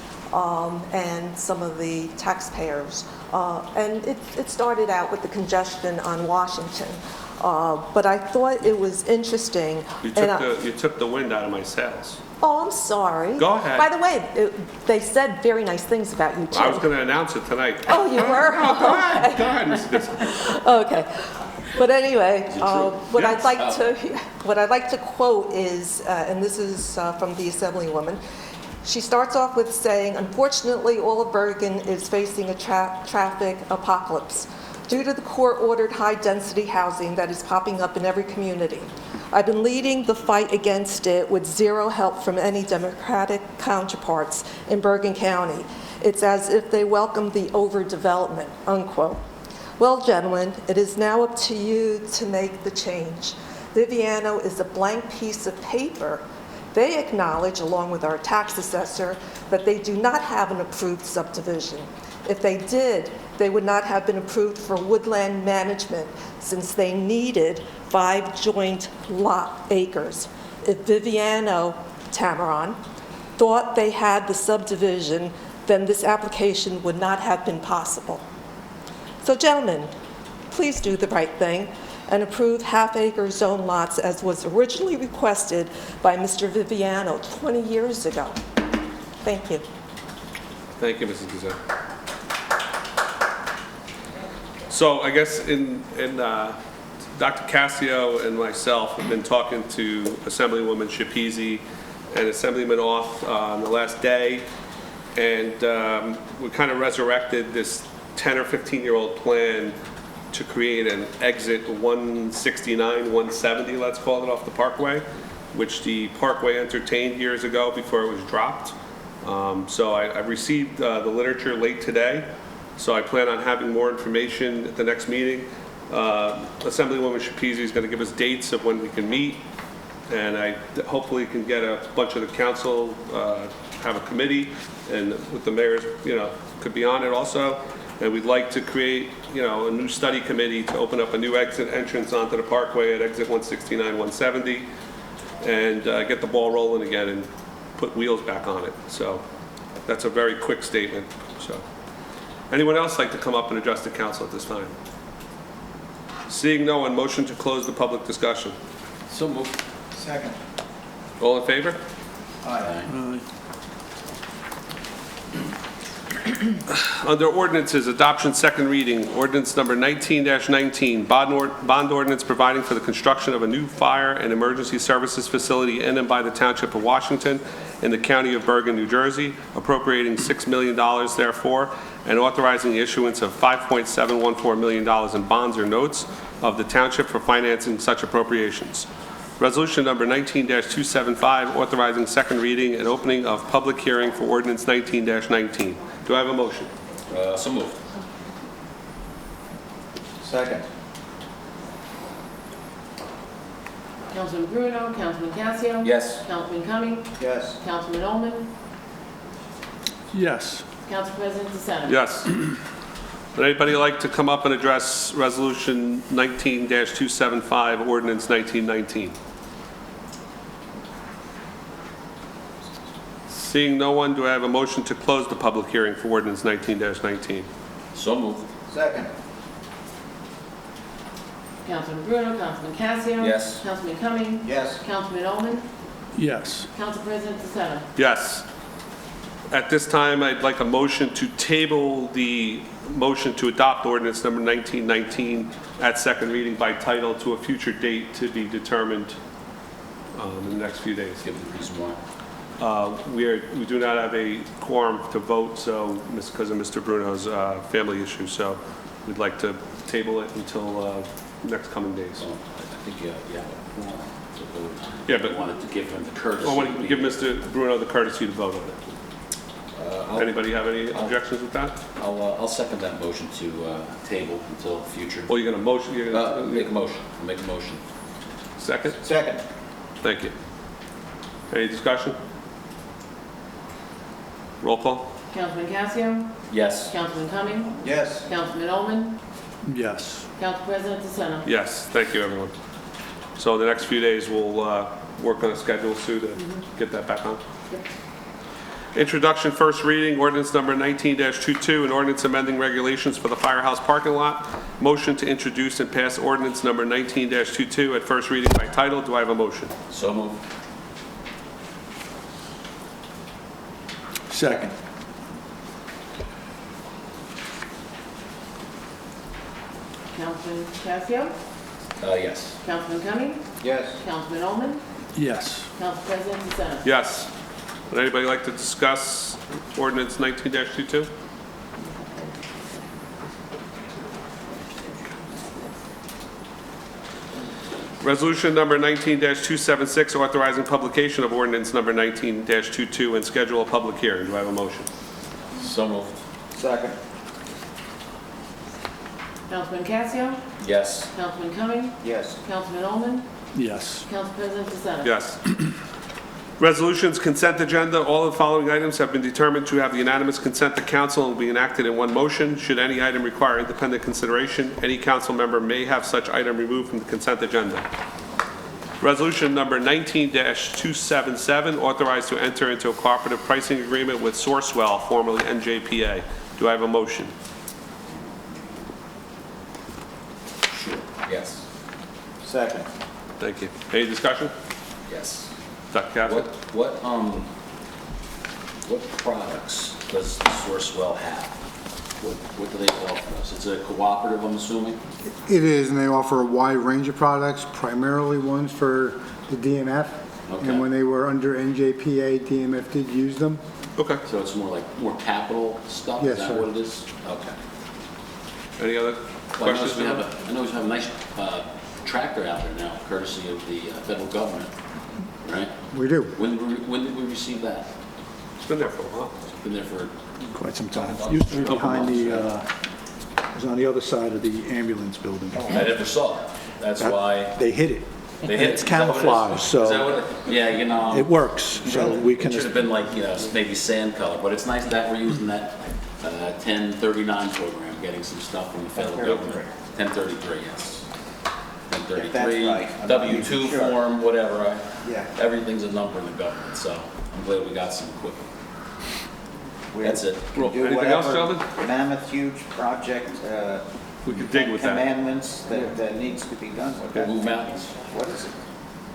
Speaker 12: and some of the taxpayers. And it started out with the congestion on Washington. But I thought it was interesting.
Speaker 1: You took the wind out of my sails.
Speaker 12: Oh, I'm sorry.
Speaker 1: Go ahead.
Speaker 12: By the way, they said very nice things about you, too.
Speaker 1: I was going to announce it tonight.
Speaker 12: Oh, you were?
Speaker 1: No, go ahead, go ahead, Mrs. Dixon.
Speaker 12: Okay. But anyway, what
Speaker 1: Yes.
Speaker 12: I'd like to quote is, and this is from the Assemblywoman, she starts off with saying, unfortunately, all of Bergen is facing a traffic apocalypse due to the court-ordered high-density housing that is popping up in every community. I've been leading the fight against it with zero help from any Democratic counterparts in Bergen County. It's as if they welcome the overdevelopment, unquote. Well, gentlemen, it is now up to you to make the change. Viviano is a blank piece of paper. They acknowledge, along with our tax assessor, that they do not have an approved subdivision. If they did, they would not have been approved for woodland management since they needed 5 joint lot acres. If Viviano, Tamaron, thought they had the subdivision, then this application would not have been possible. So gentlemen, please do the right thing and approve half-acre zone lots as was originally requested by Mr. Viviano 20 years ago. Thank you.
Speaker 1: Thank you, Mrs. Gazelle. So I guess Dr. Cassio and myself have been talking to Assemblywoman Shapisi and Assemblyman Off on the last day, and we kind of resurrected this 10 or 15-year-old plan to create an exit 169, 170, let's call it, off the Parkway, which the Parkway entertained years ago before it was dropped. So I received the literature late today, so I plan on having more information at the next meeting. Assemblywoman Shapisi is going to give us dates of when we can meet, and I hopefully can get a bunch of the council, have a committee, and with the mayors, could be on it also. And we'd like to create, a new study committee to open up a new exit entrance onto the Parkway at exit 169, 170, and get the ball rolling again and put wheels back on it. So that's a very quick statement. So, anyone else like to come up and address the council at this time? Seeing no one, motion to close the public discussion.
Speaker 6: So moved.
Speaker 8: Second.
Speaker 1: All in favor?
Speaker 6: Aye.
Speaker 1: Under ordinances, adoption second reading, ordinance number 19-19, bond ordinance providing for the construction of a new fire and emergency services facility in and by the Township of Washington in the County of Bergen, New Jersey, appropriating $6 million therefore, and authorizing the issuance of $5.714 million in bonds or notes of the Township for financing such appropriations. Resolution number 19-275, authorizing second reading and opening of public hearing for ordinance 19-19. Do I have a motion?
Speaker 6: So moved.
Speaker 3: Second.
Speaker 2: Councilman Bruno, Councilman Casio.
Speaker 6: Yes.
Speaker 2: Councilman Cumming,
Speaker 3: Yes.
Speaker 2: Councilman Ullman,
Speaker 3: Yes.
Speaker 2: Council President DeSena.
Speaker 1: Yes. Would anybody like to come up and address Resolution 19-275, Ordinance 1919? Seeing no one, do I have a motion to close the public hearing for Ordinance 19-19?
Speaker 6: So moved.
Speaker 3: Second.
Speaker 2: Councilman Bruno, Councilman Casio.
Speaker 6: Yes.
Speaker 2: Councilman Cumming,
Speaker 3: Yes.
Speaker 2: Councilman Ullman,
Speaker 3: Yes.
Speaker 2: Council President DeSena.
Speaker 1: Yes. At this time, I'd like a motion to table the motion to adopt ordinance number 1919 at second reading by title to a future date to be determined in the next few days.
Speaker 6: Give the reason why.
Speaker 1: We do not have a quorum to vote, so, because of Mr. Bruno's family issue, so we'd like to table it until next coming days.
Speaker 6: So I think you have a quorum to vote.
Speaker 1: Yeah, but-
Speaker 6: You wanted to give him the courtesy.
Speaker 1: I want to give Mr. Bruno the courtesy to vote on it.
Speaker 6: I'll-
Speaker 1: Anybody have any objections with that?
Speaker 6: I'll second that motion to table until future.
Speaker 1: Well, you're going to motion, you're going to...
Speaker 6: Make a motion. I'll make a motion.
Speaker 1: Second?
Speaker 3: Second.
Speaker 1: Thank you. Any discussion? Roll call?
Speaker 2: Councilman Casio,
Speaker 6: Yes.
Speaker 2: Councilman Cumming,
Speaker 3: Yes.
Speaker 2: Councilman Ullman,
Speaker 3: Yes.
Speaker 2: Council President DeSena.
Speaker 1: Yes, thank you, everyone. So the next few days, we'll work on a schedule, Sue, to get that back on. Introduction, first reading, ordinance number 19-22, an ordinance amending regulations for the firehouse parking lot. Motion to introduce and pass ordinance number 19-22 at first reading by title. Do I have a motion?
Speaker 6: So moved.
Speaker 3: Second.
Speaker 2: Councilman Casio,
Speaker 6: Yes.
Speaker 2: Councilman Cumming,
Speaker 3: Yes.
Speaker 2: Councilman Ullman,
Speaker 3: Yes.
Speaker 2: Council President DeSena.
Speaker 1: Yes. Would anybody like to discuss ordinance 19-22? Resolution number 19-276, authorizing publication of ordinance number 19-22 and schedule a public hearing. Do I have a motion?
Speaker 6: So moved.
Speaker 3: Second.
Speaker 2: Councilman Casio,
Speaker 6: Yes.
Speaker 2: Councilman Cumming,
Speaker 3: Yes.
Speaker 2: Councilman Ullman,
Speaker 3: Yes.
Speaker 2: Council President DeSena.
Speaker 1: Yes. Resolutions, consent agenda. All of the following items have been determined to have the unanimous consent of council and will be enacted in one motion. Should any item require independent consideration, any council member may have such item removed from the consent agenda. Resolution number 19-277, authorized to enter into a cooperative pricing agreement with Sourcewell, formerly NJPA. Do I have a motion?
Speaker 6: Sure. Yes.
Speaker 3: Second.
Speaker 1: Thank you. Any discussion?
Speaker 6: Yes.
Speaker 1: Dr. Cassidy?
Speaker 6: What products does Sourcewell have? What do they offer us? It's a cooperative, I'm assuming?
Speaker 8: It is, and they offer a wide range of products, primarily ones for the DMF.
Speaker 6: Okay.
Speaker 8: And when they were under NJPA, DMF did use them.
Speaker 1: Okay.
Speaker 6: So it's more capital stuff?
Speaker 8: Yes,
Speaker 6: Is that
Speaker 8: sir.
Speaker 6: what it is? Okay.
Speaker 1: Any other
Speaker 6: Well, I
Speaker 1: questions?
Speaker 6: know we have a nice tractor out there now, courtesy of the federal government, right?
Speaker 8: We do.
Speaker 6: When did we receive that?
Speaker 1: It's been there for a while.
Speaker 6: It's been there for,
Speaker 3: Quite some time. Used to be behind the, it was on the other side of the ambulance building.
Speaker 6: I never saw it. That's why
Speaker 3: They hid it.
Speaker 6: they hit.
Speaker 3: It's
Speaker 6: Is that what it is?
Speaker 3: camouflage,
Speaker 6: Is
Speaker 3: so
Speaker 6: that what it- Yeah,
Speaker 3: it works, so we can,
Speaker 6: It should have been maybe sand color, but it's nice that we're using that 1039 program, getting some stuff from the federal government. 1033, yes. 1033,
Speaker 3: right.
Speaker 6: W-2
Speaker 3: Sure.
Speaker 6: form, whatever.
Speaker 3: Yeah.
Speaker 6: Everything's a number in the government, so I'm glad we got some equipment. That's it.
Speaker 1: Anything else, gentlemen?
Speaker 13: Mammoth, huge project,
Speaker 1: We could dig with that.
Speaker 13: commandments that needs to be done with
Speaker 6: We'll
Speaker 13: that.
Speaker 6: move mountains.
Speaker 13: What is it?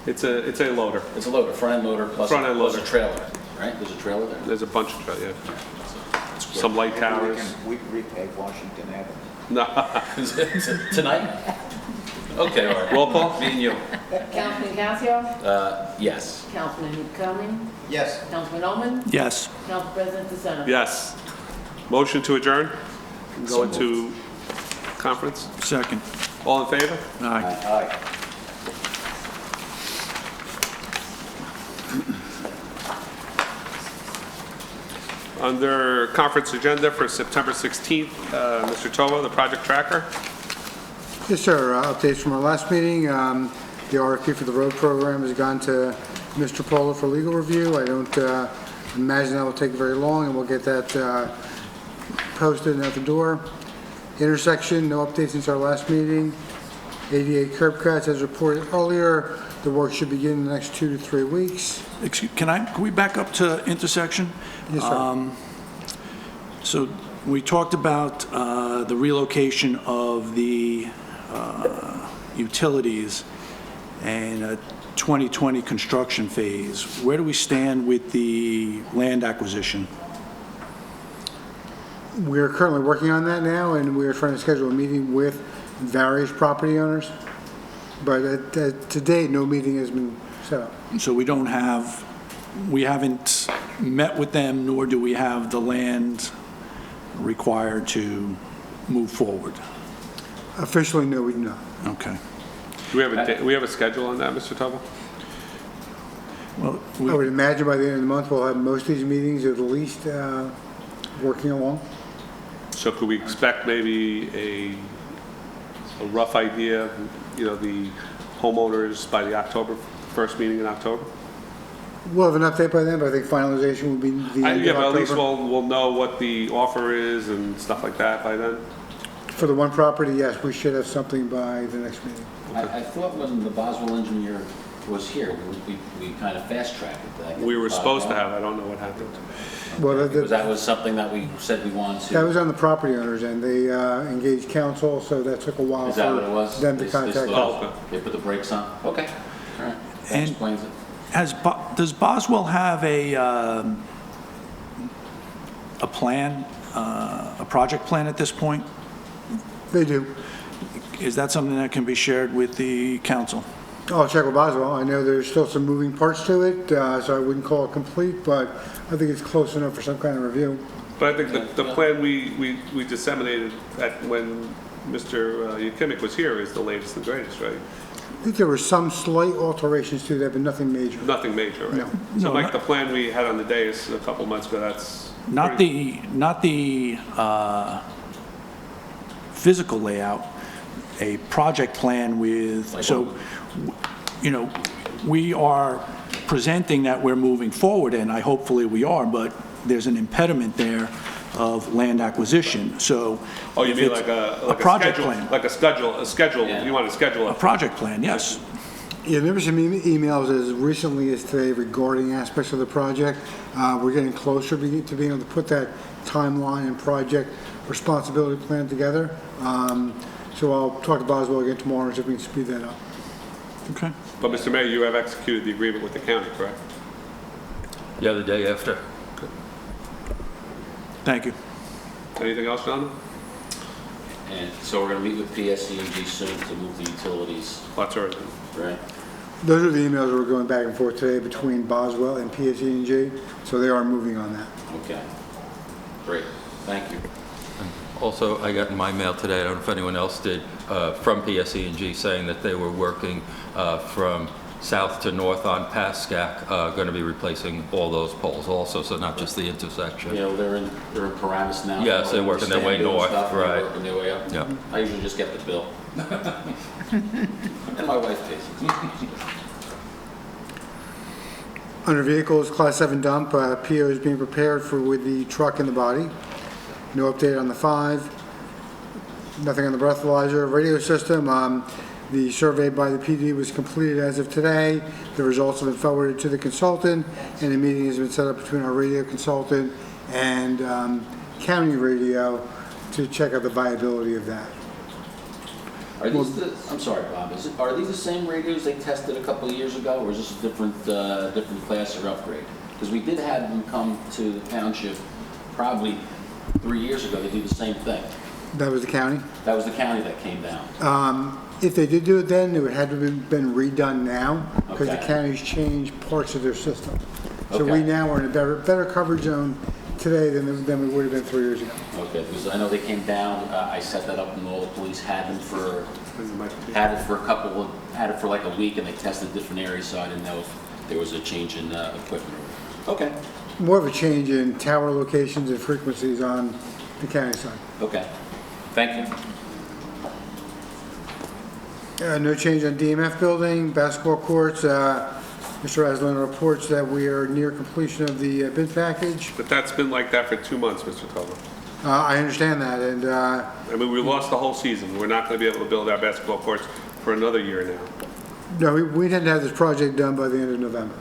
Speaker 1: It's a loader.
Speaker 6: It's a loader, front end loader plus
Speaker 1: Front-end
Speaker 6: plus a
Speaker 1: loader.
Speaker 6: trailer, right? There's a trailer there?
Speaker 1: There's a bunch of, yeah.
Speaker 6: It's good.
Speaker 1: Some light
Speaker 13: Maybe
Speaker 1: towers.
Speaker 13: we can repave Washington Avenue.
Speaker 1: No.
Speaker 6: Tonight? Okay, all right.
Speaker 1: Roll call?
Speaker 6: Me and you.
Speaker 2: Councilman Casio,
Speaker 6: Yes.
Speaker 2: Councilman Cumming,
Speaker 13: Yes.
Speaker 2: Councilman Ullman,
Speaker 3: yes.
Speaker 2: Council President DeSena.
Speaker 1: Yes. Motion to adjourn? Go
Speaker 6: So
Speaker 1: into conference?
Speaker 3: Second.
Speaker 1: All in favor?
Speaker 3: Aye.
Speaker 13: Aye.
Speaker 1: Under conference agenda for September 16th, Mr. Tovo, the project tracker.
Speaker 8: Yes, sir. Updates from our last meeting. The RFP for the road program has gone to Mr. Polo for legal review. I don't imagine that will take very long, and we'll get that posted and out the door. Intersection, no updates since our last meeting. ADA curb cuts, as reported earlier, the work should begin in the next 2 to 3 weeks.
Speaker 3: Can we back up to intersection?
Speaker 8: Yes, sir.
Speaker 3: So we talked about the relocation of the utilities and a 2020 construction phase. Where do we stand with the land acquisition?
Speaker 8: We're currently working on that now, and we are trying to schedule a meeting with various property owners. But to date, no meeting has been set up.
Speaker 3: So we haven't met with them, nor do we have the land required to move forward.
Speaker 8: Officially, no, we do not.
Speaker 3: Okay.
Speaker 1: Do we have a schedule on that, Mr. Tovo?
Speaker 3: Well,
Speaker 8: I would imagine by the end of the month, we'll have most of these meetings at least working along.
Speaker 1: So could we expect maybe a rough idea, the homeowners by the October, first meeting in October?
Speaker 8: We'll have an update by then, but I think finalization will be the end
Speaker 1: Yeah,
Speaker 8: of
Speaker 1: but at least
Speaker 8: October.
Speaker 1: we'll know what the offer is and stuff like that by then.
Speaker 8: For the one property, yes, we should have something by the next meeting.
Speaker 6: I thought when the Boswell engineer was here, we kind of fast-tracked it.
Speaker 1: We were supposed to have, I don't know what happened.
Speaker 8: Well,
Speaker 6: Because that was something that we said we wanted to.
Speaker 8: that was on the property owners, and they engaged counsel, so that took a while
Speaker 6: Is that what it was?
Speaker 8: for them to
Speaker 6: They
Speaker 8: contact
Speaker 6: slowed-
Speaker 8: us.
Speaker 6: They put the brakes on? Okay, all right. That
Speaker 3: And-
Speaker 6: explains it.
Speaker 3: Does Boswell have a plan, a project plan at this point?
Speaker 8: They do.
Speaker 3: Is that something that can be shared with the council?
Speaker 8: I'll check with Boswell. I know there's still some moving parts to it, so I wouldn't call it complete, but I think it's close enough for some kind of review.
Speaker 1: But I think the plan we disseminated when Mr. Yakimic was here is the latest and greatest, right?
Speaker 8: I think there were some slight alterations to that, but nothing major.
Speaker 1: Nothing major, right?
Speaker 8: No.
Speaker 1: So
Speaker 3: No,
Speaker 1: like
Speaker 3: not-
Speaker 1: the plan we had on the dais a couple months ago, that's...
Speaker 3: Not the physical layout, a project plan with,
Speaker 6: Like
Speaker 3: so, we are presenting that we're moving forward, and hopefully we are, but there's an impediment there of land acquisition, so.
Speaker 1: Oh, you
Speaker 3: if
Speaker 1: mean
Speaker 3: it's
Speaker 1: like a
Speaker 3: project
Speaker 1: schedule,
Speaker 3: plan.
Speaker 1: like a schedule,
Speaker 6: Yeah.
Speaker 1: you want to schedule
Speaker 3: A
Speaker 1: it?
Speaker 3: project plan, yes.
Speaker 8: Yeah, there were some emails as recently as today regarding aspects of the project. We're getting closer to being able to put that timeline and project responsibility plan together. So I'll talk to Boswell again tomorrow and see if we can speed that up.
Speaker 3: Okay.
Speaker 1: But Mr. Mayor, you have executed the agreement with the county, correct?
Speaker 14: Yeah, the day after.
Speaker 3: Thank you.
Speaker 1: Anything else, John?
Speaker 6: And so we're going to meet with PSE&G soon to move the utilities,
Speaker 1: That's all right.
Speaker 6: right?
Speaker 8: Those are the emails that were going back and forth today between Boswell and PSE&G, so they are moving on that.
Speaker 6: Okay. Great. Thank you.
Speaker 14: Also, I got in my mail today, I don't know if anyone else did, from PSE&G saying that they were working from south to north on Pascack, going to be replacing all those poles also, so not just the intersection.
Speaker 6: You know, they're in Paramus now.
Speaker 14: Yes, they're working their way
Speaker 6: Stand doing
Speaker 14: north,
Speaker 6: stuff, they're
Speaker 14: right.
Speaker 6: Working their way up.
Speaker 14: Yeah.
Speaker 6: I usually just get the bill. And my wife pays.
Speaker 8: Under vehicles, Class 7 dump, PO is being prepared for with the truck and the body. No update on the 5. Nothing on the breathalyzer. Radio system, the survey by the PD was completed as of today. The results have been forwarded to the consultant, and a meeting has been set up between our radio consultant and county radio to check out the viability of that.
Speaker 6: Are these I'm sorry, Bob, are these the same radios they tested a couple of years ago, or is this a different class or upgrade? Because we did have them come to the township probably 3 years ago to do the same thing.
Speaker 8: That was the county.
Speaker 6: That was the county that came down.
Speaker 8: If they did do it then, it would have to have been redone now, because the
Speaker 6: Okay.
Speaker 8: county's changed parts of their system. So
Speaker 6: Okay.
Speaker 8: we now are in a better coverage zone today than we would have been 3 years ago.
Speaker 6: Okay, because I know they came down, I set that up and all the police had it for like a week and they tested different areas, so I didn't know if there was a change in equipment. Okay,
Speaker 8: More of a change in tower locations and frequencies on the county side.
Speaker 6: okay. Thank you.
Speaker 8: No change on DMF building, basketball courts. Mr. Aslan reports that we are near completion of the bid package.
Speaker 1: But that's been like that for 2 months, Mr. Tobin.
Speaker 8: I understand that, and
Speaker 1: I mean, we lost the whole season. We're not going to be able to build our basketball courts for another year now.
Speaker 8: no, we intend to have this project done by the end of November.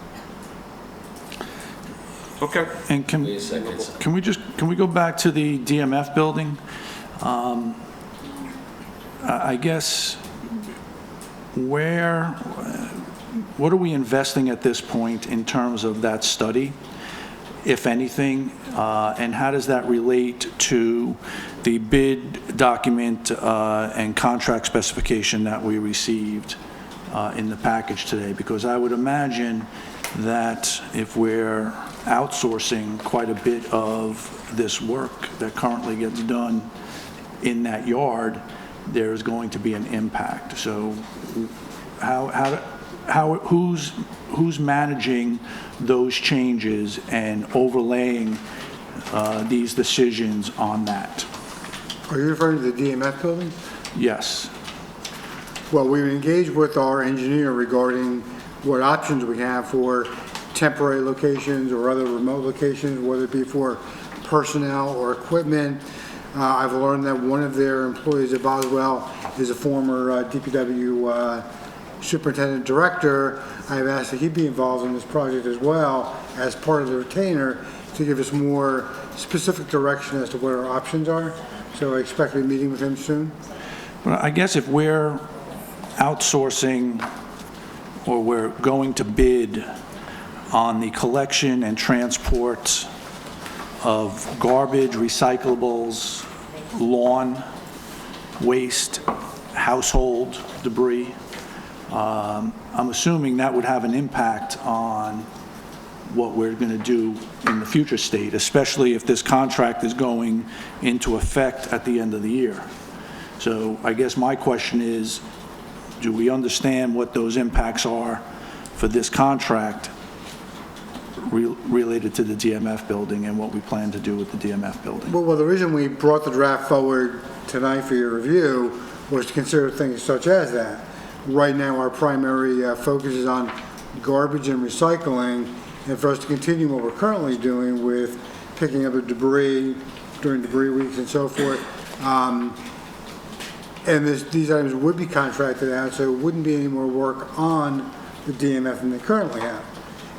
Speaker 1: Okay.
Speaker 3: And
Speaker 6: Wait a second.
Speaker 3: can we go back to the DMF building? I guess, what are we investing at this point in terms of that study, if anything? And how does that relate to the bid document and contract specification that we received in the package today? Because I would imagine that if we're outsourcing quite a bit of this work that currently gets done in that yard, there's going to be an impact. So who's managing those changes and overlaying these decisions on that?
Speaker 8: Are you referring to the DMF building?
Speaker 3: Yes.
Speaker 8: Well, we've engaged with our engineer regarding what options we have for temporary locations or other remote locations, whether it be for personnel or equipment. I've learned that one of their employees at Boswell is a former DPW superintendent director. I've asked that he be involved in this project as well as part of the retainer to give us more specific direction as to what our options are. So I expect to be meeting with him soon.
Speaker 3: Well, I guess if we're outsourcing or we're going to bid on the collection and transport of garbage, recyclables, lawn waste, household debris, I'm assuming that would have an impact on what we're going to do in the future state, especially if this contract is going into effect at the end of the year. So I guess my question is, do we understand what those impacts are for this contract related to the DMF building and what we plan to do with the DMF building?
Speaker 8: Well, the reason we brought the draft forward tonight for your review was to consider things such as that. Right now, our primary focus is on garbage and recycling, and for us to continue what we're currently doing with picking up the debris during debris weeks and so forth. And these items would be contracted out, so it wouldn't be any more work on the DMF than they currently have.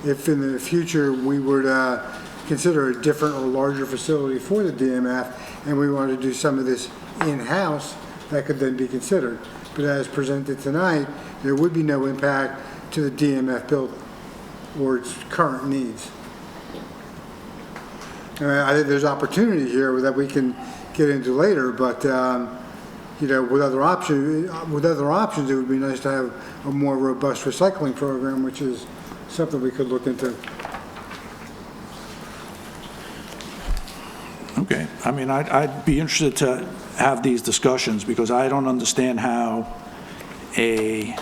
Speaker 8: If in the future we were to consider a different or larger facility for the DMF and we wanted to do some of this in-house, that could then be considered. But as presented tonight, there would be no impact to the DMF building or its current needs. I think there's opportunity here that we can get into later, but with other options, it would be nice to have a more robust recycling program, which is something we could look into.
Speaker 3: Okay. I mean, I'd be interested to have these discussions because I don't understand how a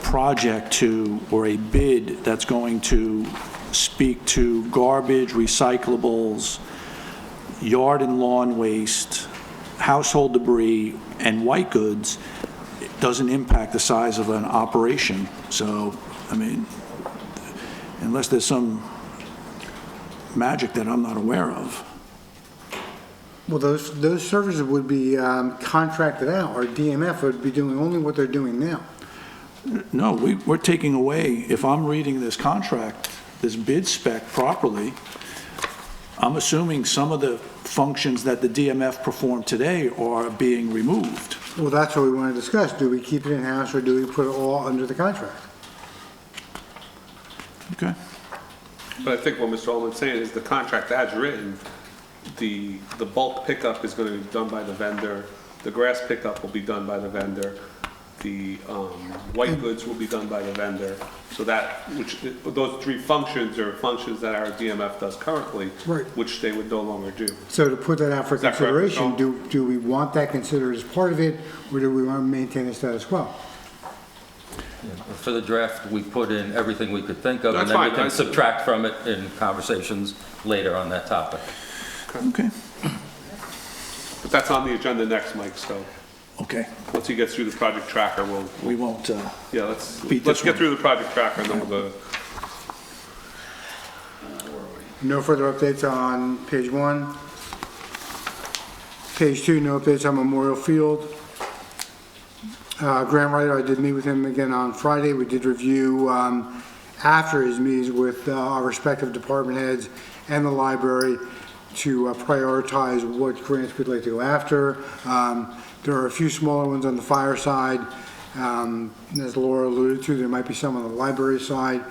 Speaker 3: project or a bid that's going to speak to garbage, recyclables, yard and lawn waste, household debris, and white goods doesn't impact the size of an operation. So, I mean, unless there's some magic that I'm not aware of.
Speaker 8: Well, those services would be contracted out. Our DMF would be doing only what they're doing now.
Speaker 3: No, we're taking away, if I'm reading this contract, this bid spec properly, I'm assuming some of the functions that the DMF perform today are being removed.
Speaker 8: Well, that's what we want to discuss. Do we keep it in-house or do we put it all under the contract?
Speaker 3: Okay.
Speaker 1: But I think what Mr. Ullman's saying is the contract as written, the bulk pickup is going to be done by the vendor, the grass pickup will be done by the vendor, the white goods will be done by the vendor. So that, those three functions are functions that our DMF does currently,
Speaker 8: Right.
Speaker 1: which they would no longer do.
Speaker 8: So to put that out for
Speaker 1: Is that correct,
Speaker 8: consideration,
Speaker 1: Michelle?
Speaker 8: do we want that considered as part of it, or do we want to maintain the status quo?
Speaker 14: For the draft, we put in everything we could think of,
Speaker 1: That's
Speaker 14: and then we
Speaker 1: fine.
Speaker 14: can subtract from it in conversations later on that topic.
Speaker 3: Okay,
Speaker 1: But that's on the agenda next, Mike, so
Speaker 3: okay.
Speaker 1: once he gets through the project tracker,
Speaker 3: We won't,
Speaker 1: yeah, let's
Speaker 3: Beat this
Speaker 1: get
Speaker 3: one.
Speaker 1: through the project tracker and then we'll go.
Speaker 8: No further updates on page 1. Page 2, no updates on Memorial Field. Grant Writer, I did meet with him again on Friday. We did review, after his meetings with our respective department heads and the library, to prioritize what grants we'd like to go after. There are a few smaller ones on the fire side. As Laura alluded to, there might be some on the library side.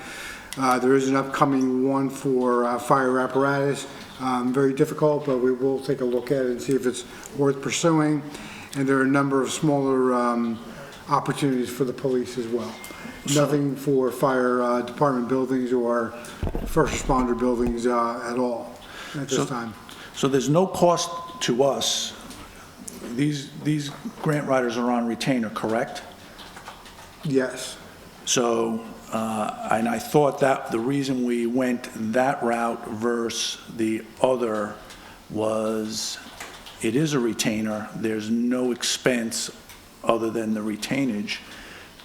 Speaker 8: There is an upcoming one for fire apparatus. Very difficult, but we will take a look at it and see if it's worth pursuing. And there are a number of smaller opportunities for the police as well. Nothing for fire department buildings or first responder buildings at all at this time.
Speaker 3: so there's no cost to us. These grant writers are on retainer, correct?
Speaker 8: Yes.
Speaker 3: So, and I thought that the reason we went that route versus the other was it is a retainer. There's no expense other than the retainage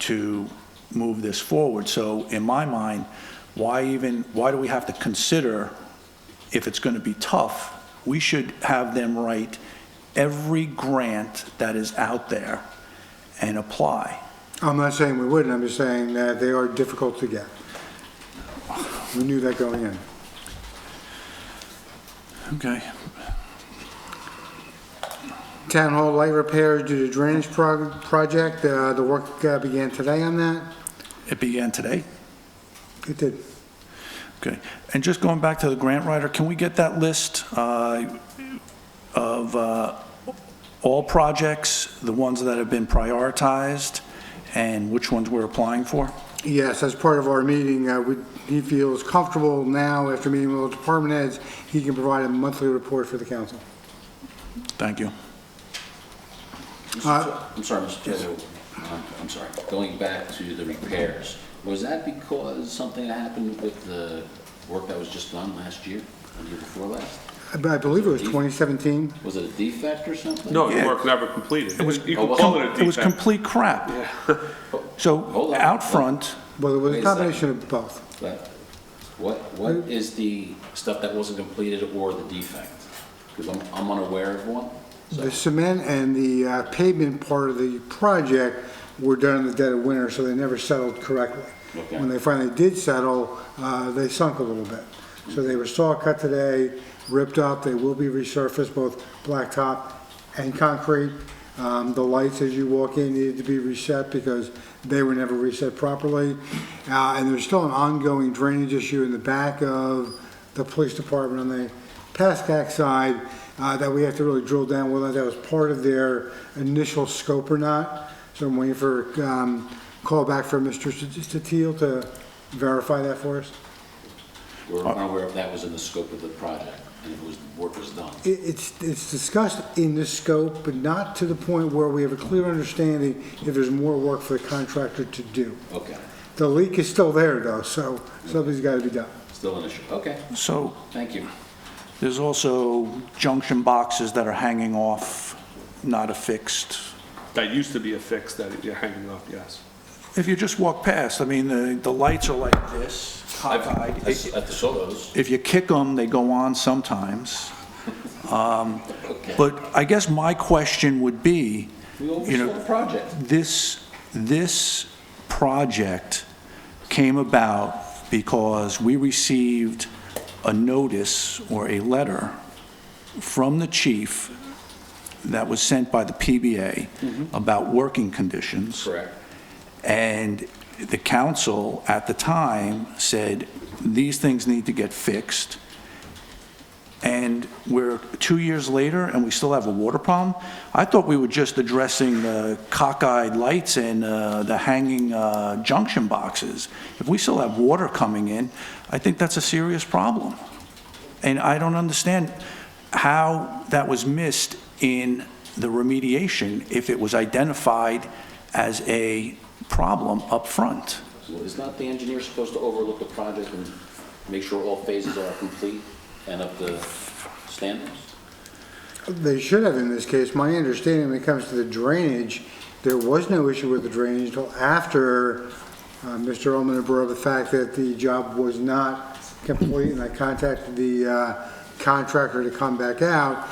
Speaker 3: to move this forward. So in my mind, why do we have to consider if it's going to be tough? We should have them write every grant that is out there and apply.
Speaker 8: I'm not saying we wouldn't, I'm just saying that they are difficult to get. We knew that going in.
Speaker 3: Okay.
Speaker 8: Town Hall light repairs due to drainage project, the work began today on that?
Speaker 3: It began today?
Speaker 8: It did.
Speaker 3: Okay. And just going back to the grant writer, can we get that list of all projects, the ones that have been prioritized, and which ones we're applying for?
Speaker 8: Yes, as part of our meeting, he feels comfortable now, after meeting with the department heads, he can provide a monthly report for the council.
Speaker 3: Thank you.
Speaker 6: I'm sorry, Mr. Chairman. I'm sorry. Going back to the repairs, was that because something happened with the work that was just done last year, or the year before last?
Speaker 8: I believe it was 2017.
Speaker 6: Was it a defect or something?
Speaker 1: No,
Speaker 3: Yeah.
Speaker 1: the work never completed. You
Speaker 6: Oh,
Speaker 1: can call it a defect.
Speaker 3: It was complete crap. So
Speaker 6: Hold on.
Speaker 3: out front,
Speaker 8: Well, it was
Speaker 6: Wait
Speaker 8: a
Speaker 6: a
Speaker 8: combination of both.
Speaker 6: But what is the stuff that wasn't completed or the defect? Because I'm unaware of one. So-
Speaker 8: The cement and the pavement part of the project were done in the dead of winter, so they never settled correctly.
Speaker 6: Okay.
Speaker 8: When they finally did settle, they sunk a little bit. So they were saw cut today, ripped up, they will be resurfaced, both blacktop and concrete. The lights as you walk in needed to be reset because they were never reset properly. And there's still an ongoing drainage issue in the back of the police department on the Pascack side that we have to really drill down whether that was part of their initial scope or not. So I'm waiting for call back from Mr. Steele to verify that for us.
Speaker 6: We're unaware if that was in the scope of the project and if work was done.
Speaker 8: It's discussed in the scope, but not to the point where we have a clear understanding if there's more work for the contractor to do.
Speaker 6: Okay,
Speaker 8: The leak is still there though, so something's got to be done.
Speaker 6: still an issue. Okay,
Speaker 3: so
Speaker 6: thank you.
Speaker 3: there's also junction boxes that are hanging off, not affixed.
Speaker 1: That used to be a fix that you're hanging up, yes.
Speaker 3: If you just walk past, I mean, the lights are like this, cockeyed.
Speaker 6: At the Solos.
Speaker 3: If you kick them, they go on sometimes.
Speaker 6: Okay.
Speaker 3: But I guess my question would be,
Speaker 6: We
Speaker 3: you
Speaker 6: oversaw
Speaker 3: know,
Speaker 6: the project.
Speaker 3: this project came about because we received a notice or a letter from the chief that was sent by the PBA about working conditions.
Speaker 6: Correct.
Speaker 3: And the council at the time said, these things need to get fixed. and we're 2 years later and we still have a water problem? I thought we were just addressing the cockeyed lights and the hanging junction boxes. If we still have water coming in, I think that's a serious problem. And I don't understand how that was missed in the remediation if it was identified as a problem up front.
Speaker 6: Well, is not the engineer supposed to overlook the project and make sure all phases are complete and up to standards?
Speaker 8: They should have in this case. My understanding when it comes to the drainage, there was no issue with the drainage until after Mr. Ullman had brought up the fact that the job was not complete, and I contacted the contractor to come back out.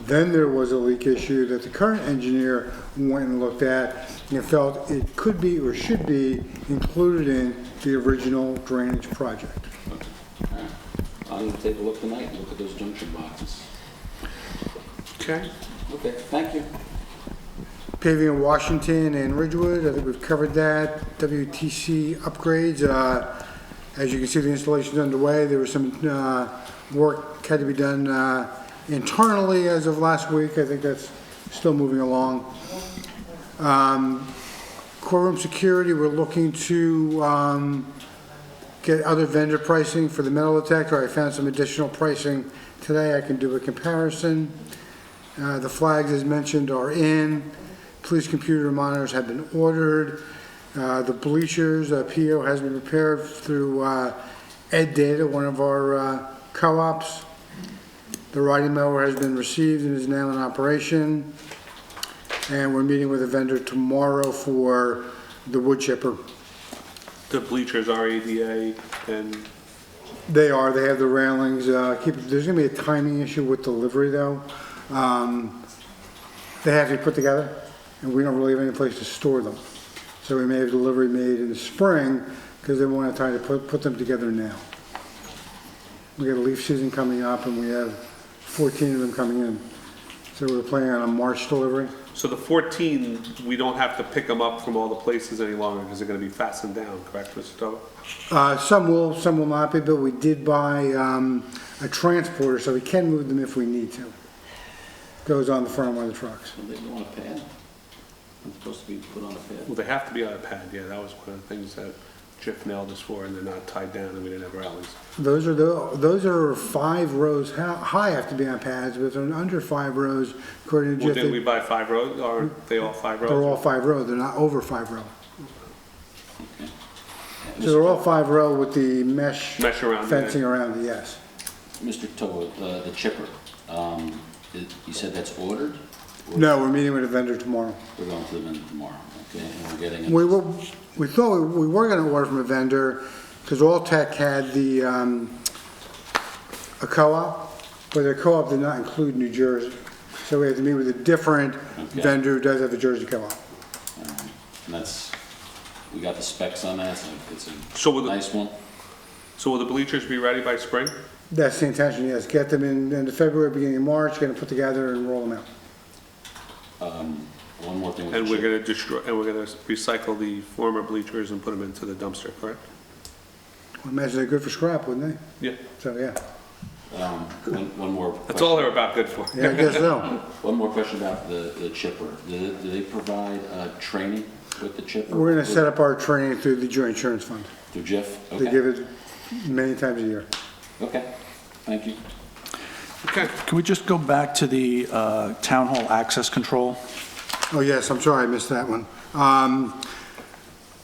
Speaker 8: Then there was a leak issue that the current engineer went and looked at and felt it could be or should be included in the original drainage project.
Speaker 6: I'm going to take a look tonight and look at those junction boxes.
Speaker 1: Okay.
Speaker 6: Okay, thank you.
Speaker 8: Paving in Washington and Ridgewood, I think we've covered that. WTC upgrades, as you can see, the installation's underway. There was some work had to be done internally as of last week. I think that's still moving along. Courtroom security, we're looking to get other vendor pricing for the metal detector. I found some additional pricing today. I can do a comparison. The flags, as mentioned, are in. Police computer monitors have been ordered. The bleachers, PO has been prepared through Ed Data, one of our co-ops. The riding mower has been received and is now in operation. And we're meeting with a vendor tomorrow for the wood chipper.
Speaker 1: The bleachers are ADA and
Speaker 8: They have the railings. There's going to be a timing issue with delivery though. They have to be put together and we don't really have any place to store them. So we may have delivery made in the spring because they won't have time to put them together now. We got a leaf season coming up and we have 14 of them coming in. So we're planning on a March delivery.
Speaker 1: so the 14, we don't have to pick them up from all the places any longer because they're going to be fastened down, correct, Mr. Tova?
Speaker 8: Some will not be, but we did buy a transporter so we can move them if we need to. Goes on the front of one of the trucks.
Speaker 6: Will they go on a pad? I'm supposed to be put on a pad?
Speaker 1: Well, they have to be on a pad, yeah, that was one of the things that Jeff nailed us for, and they're not tied down, and we didn't have rallies.
Speaker 8: Those are 5 rows high, have to be on pads, but they're under 5 rows according to
Speaker 1: Well,
Speaker 8: Jeff.
Speaker 1: didn't we buy 5 rows, or are they all 5 rows?
Speaker 8: They're all 5 rows, they're not over 5 row.
Speaker 6: Okay.
Speaker 8: So they're all 5 row with the mesh
Speaker 1: Around
Speaker 8: fencing
Speaker 1: it.
Speaker 8: around it, yes.
Speaker 6: Mr. Toa, the chipper, you said that's ordered? Or
Speaker 8: No, we're meeting with a vendor tomorrow.
Speaker 6: We're going to the vendor tomorrow, okay, and we're getting it.
Speaker 8: We thought we were going to order from a vendor because All Tech had a co-op, but their co-op did not include New Jersey. So we had to meet with a different vendor who does have a Jersey co-op.
Speaker 6: And that's, we got the specs on that, it's
Speaker 1: So
Speaker 6: a
Speaker 1: will the-
Speaker 6: nice one.
Speaker 1: So will the bleachers be ready by spring?
Speaker 8: That's the intention, yes. Get them in into February, beginning of March, get them put together and roll them out.
Speaker 6: One more thing with
Speaker 1: And
Speaker 6: the
Speaker 1: we're
Speaker 6: chipper.
Speaker 1: gonna destroy, and we're gonna recycle the former bleachers and put them into the dumpster, correct?
Speaker 8: I imagine they're good for scrap, wouldn't they?
Speaker 1: Yeah,
Speaker 8: So, yeah.
Speaker 6: One more.
Speaker 1: that's all they're about good for.
Speaker 8: Yeah, I guess so.
Speaker 6: One more question about the chipper. Do they provide training with the chipper?
Speaker 8: We're going to set up our training through the Joint Insurance Fund.
Speaker 6: Through Jeff?
Speaker 8: They
Speaker 6: Okay.
Speaker 8: give it many times a year.
Speaker 6: Okay, thank you.
Speaker 1: Okay,
Speaker 3: Can we just go back to the town hall access control?
Speaker 8: Oh, yes, I'm sorry, I missed that one.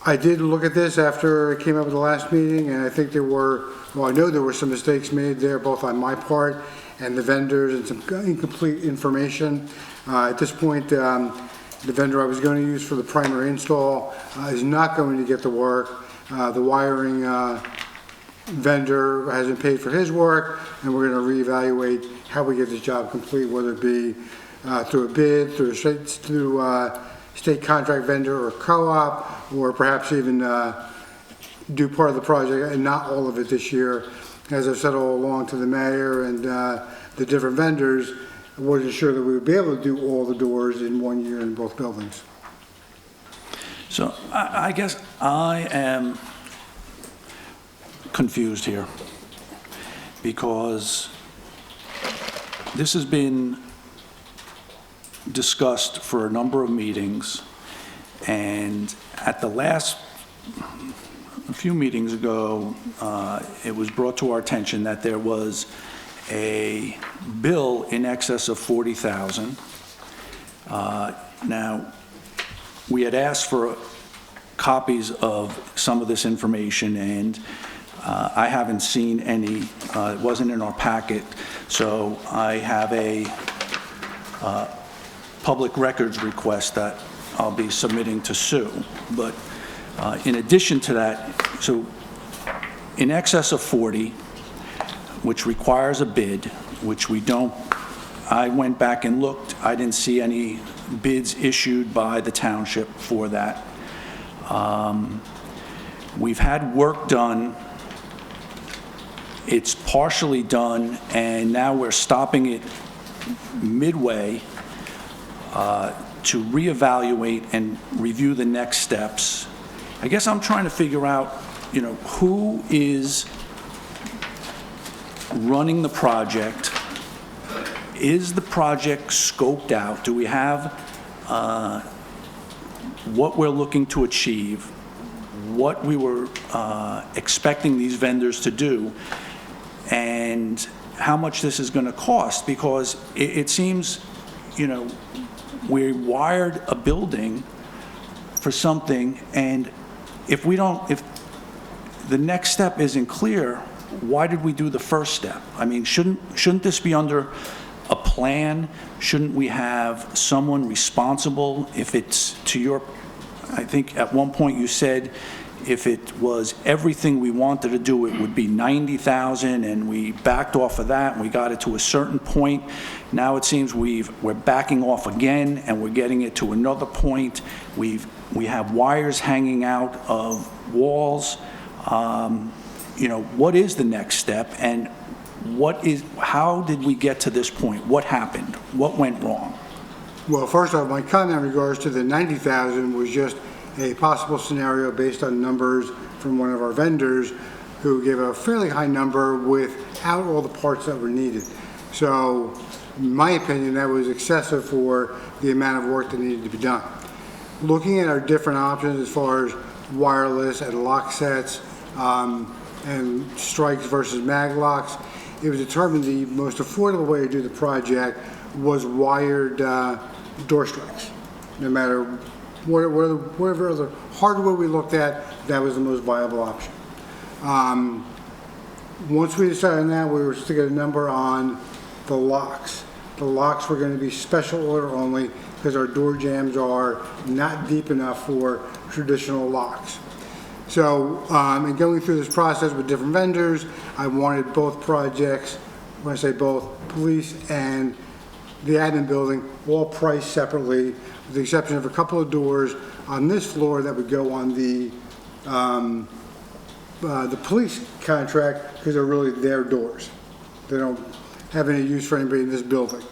Speaker 8: I did look at this after it came up at the last meeting, and I think I know there were some mistakes made there, both on my part and the vendors, and some incomplete information. At this point, the vendor I was going to use for the primary install is not going to get the work. The wiring vendor hasn't paid for his work, and we're going to reevaluate how we get this job complete, whether it be through a bid, through state contract vendor or co-op, or perhaps even do part of the project and not all of it this year. As I've said all along to the mayor and the different vendors, I wasn't sure that we would be able to do all the doors in 1 year in both buildings.
Speaker 3: So I guess I am confused here because this has been discussed for a number of meetings, and at the last, a few meetings ago, it was brought to our attention that there was a bill in excess of $40,000. Now, we had asked for copies of some of this information, and I haven't seen any. It wasn't in our packet, so I have a public records request that I'll be submitting to Sue. But in addition to that, so in excess of 40, which requires a bid, which we don't, I went back and looked, I didn't see any bids issued by the township for that. We've had work done, it's partially done, and now we're stopping it midway to reevaluate and review the next steps. I guess I'm trying to figure out, who is running the project? Is the project scoped out? Do we have what we're looking to achieve, what we were expecting these vendors to do, and how much this is going to cost? Because it seems, we wired a building for something, and if the next step isn't clear, why did we do the first step? I mean, shouldn't this be under a plan? Shouldn't we have someone responsible? If it's I think at one point you said if it was everything we wanted to do, it would be $90,000, and we backed off of that, and we got it to a certain point. Now it seems we're backing off again, and we're getting it to another point. We have wires hanging out of walls. What is the next step, and how did we get to this point? What happened? What went wrong?
Speaker 8: Well, first off, my comment in regards to the 90,000 was just a possible scenario based on numbers from one of our vendors who gave a fairly high number without all the parts that were needed. So, in my opinion, that was excessive for the amount of work that needed to be done. Looking at our different options as far as wireless and lock sets and strikes versus mag locks, it was determined the most affordable way to do the project was wired door strikes. No matter whatever other hardware we looked at, that was the most viable option. Once we decided on that, we were to get a number on the locks. The locks were going to be special order only because our door jambs are not deep enough for traditional locks. So, in going through this process with different vendors, I wanted both projects, when I say both, police and the admin building, all priced separately, with the exception of a couple of doors on this floor that would go on the police contract, because they're really their doors. They don't have any use for anybody in this building.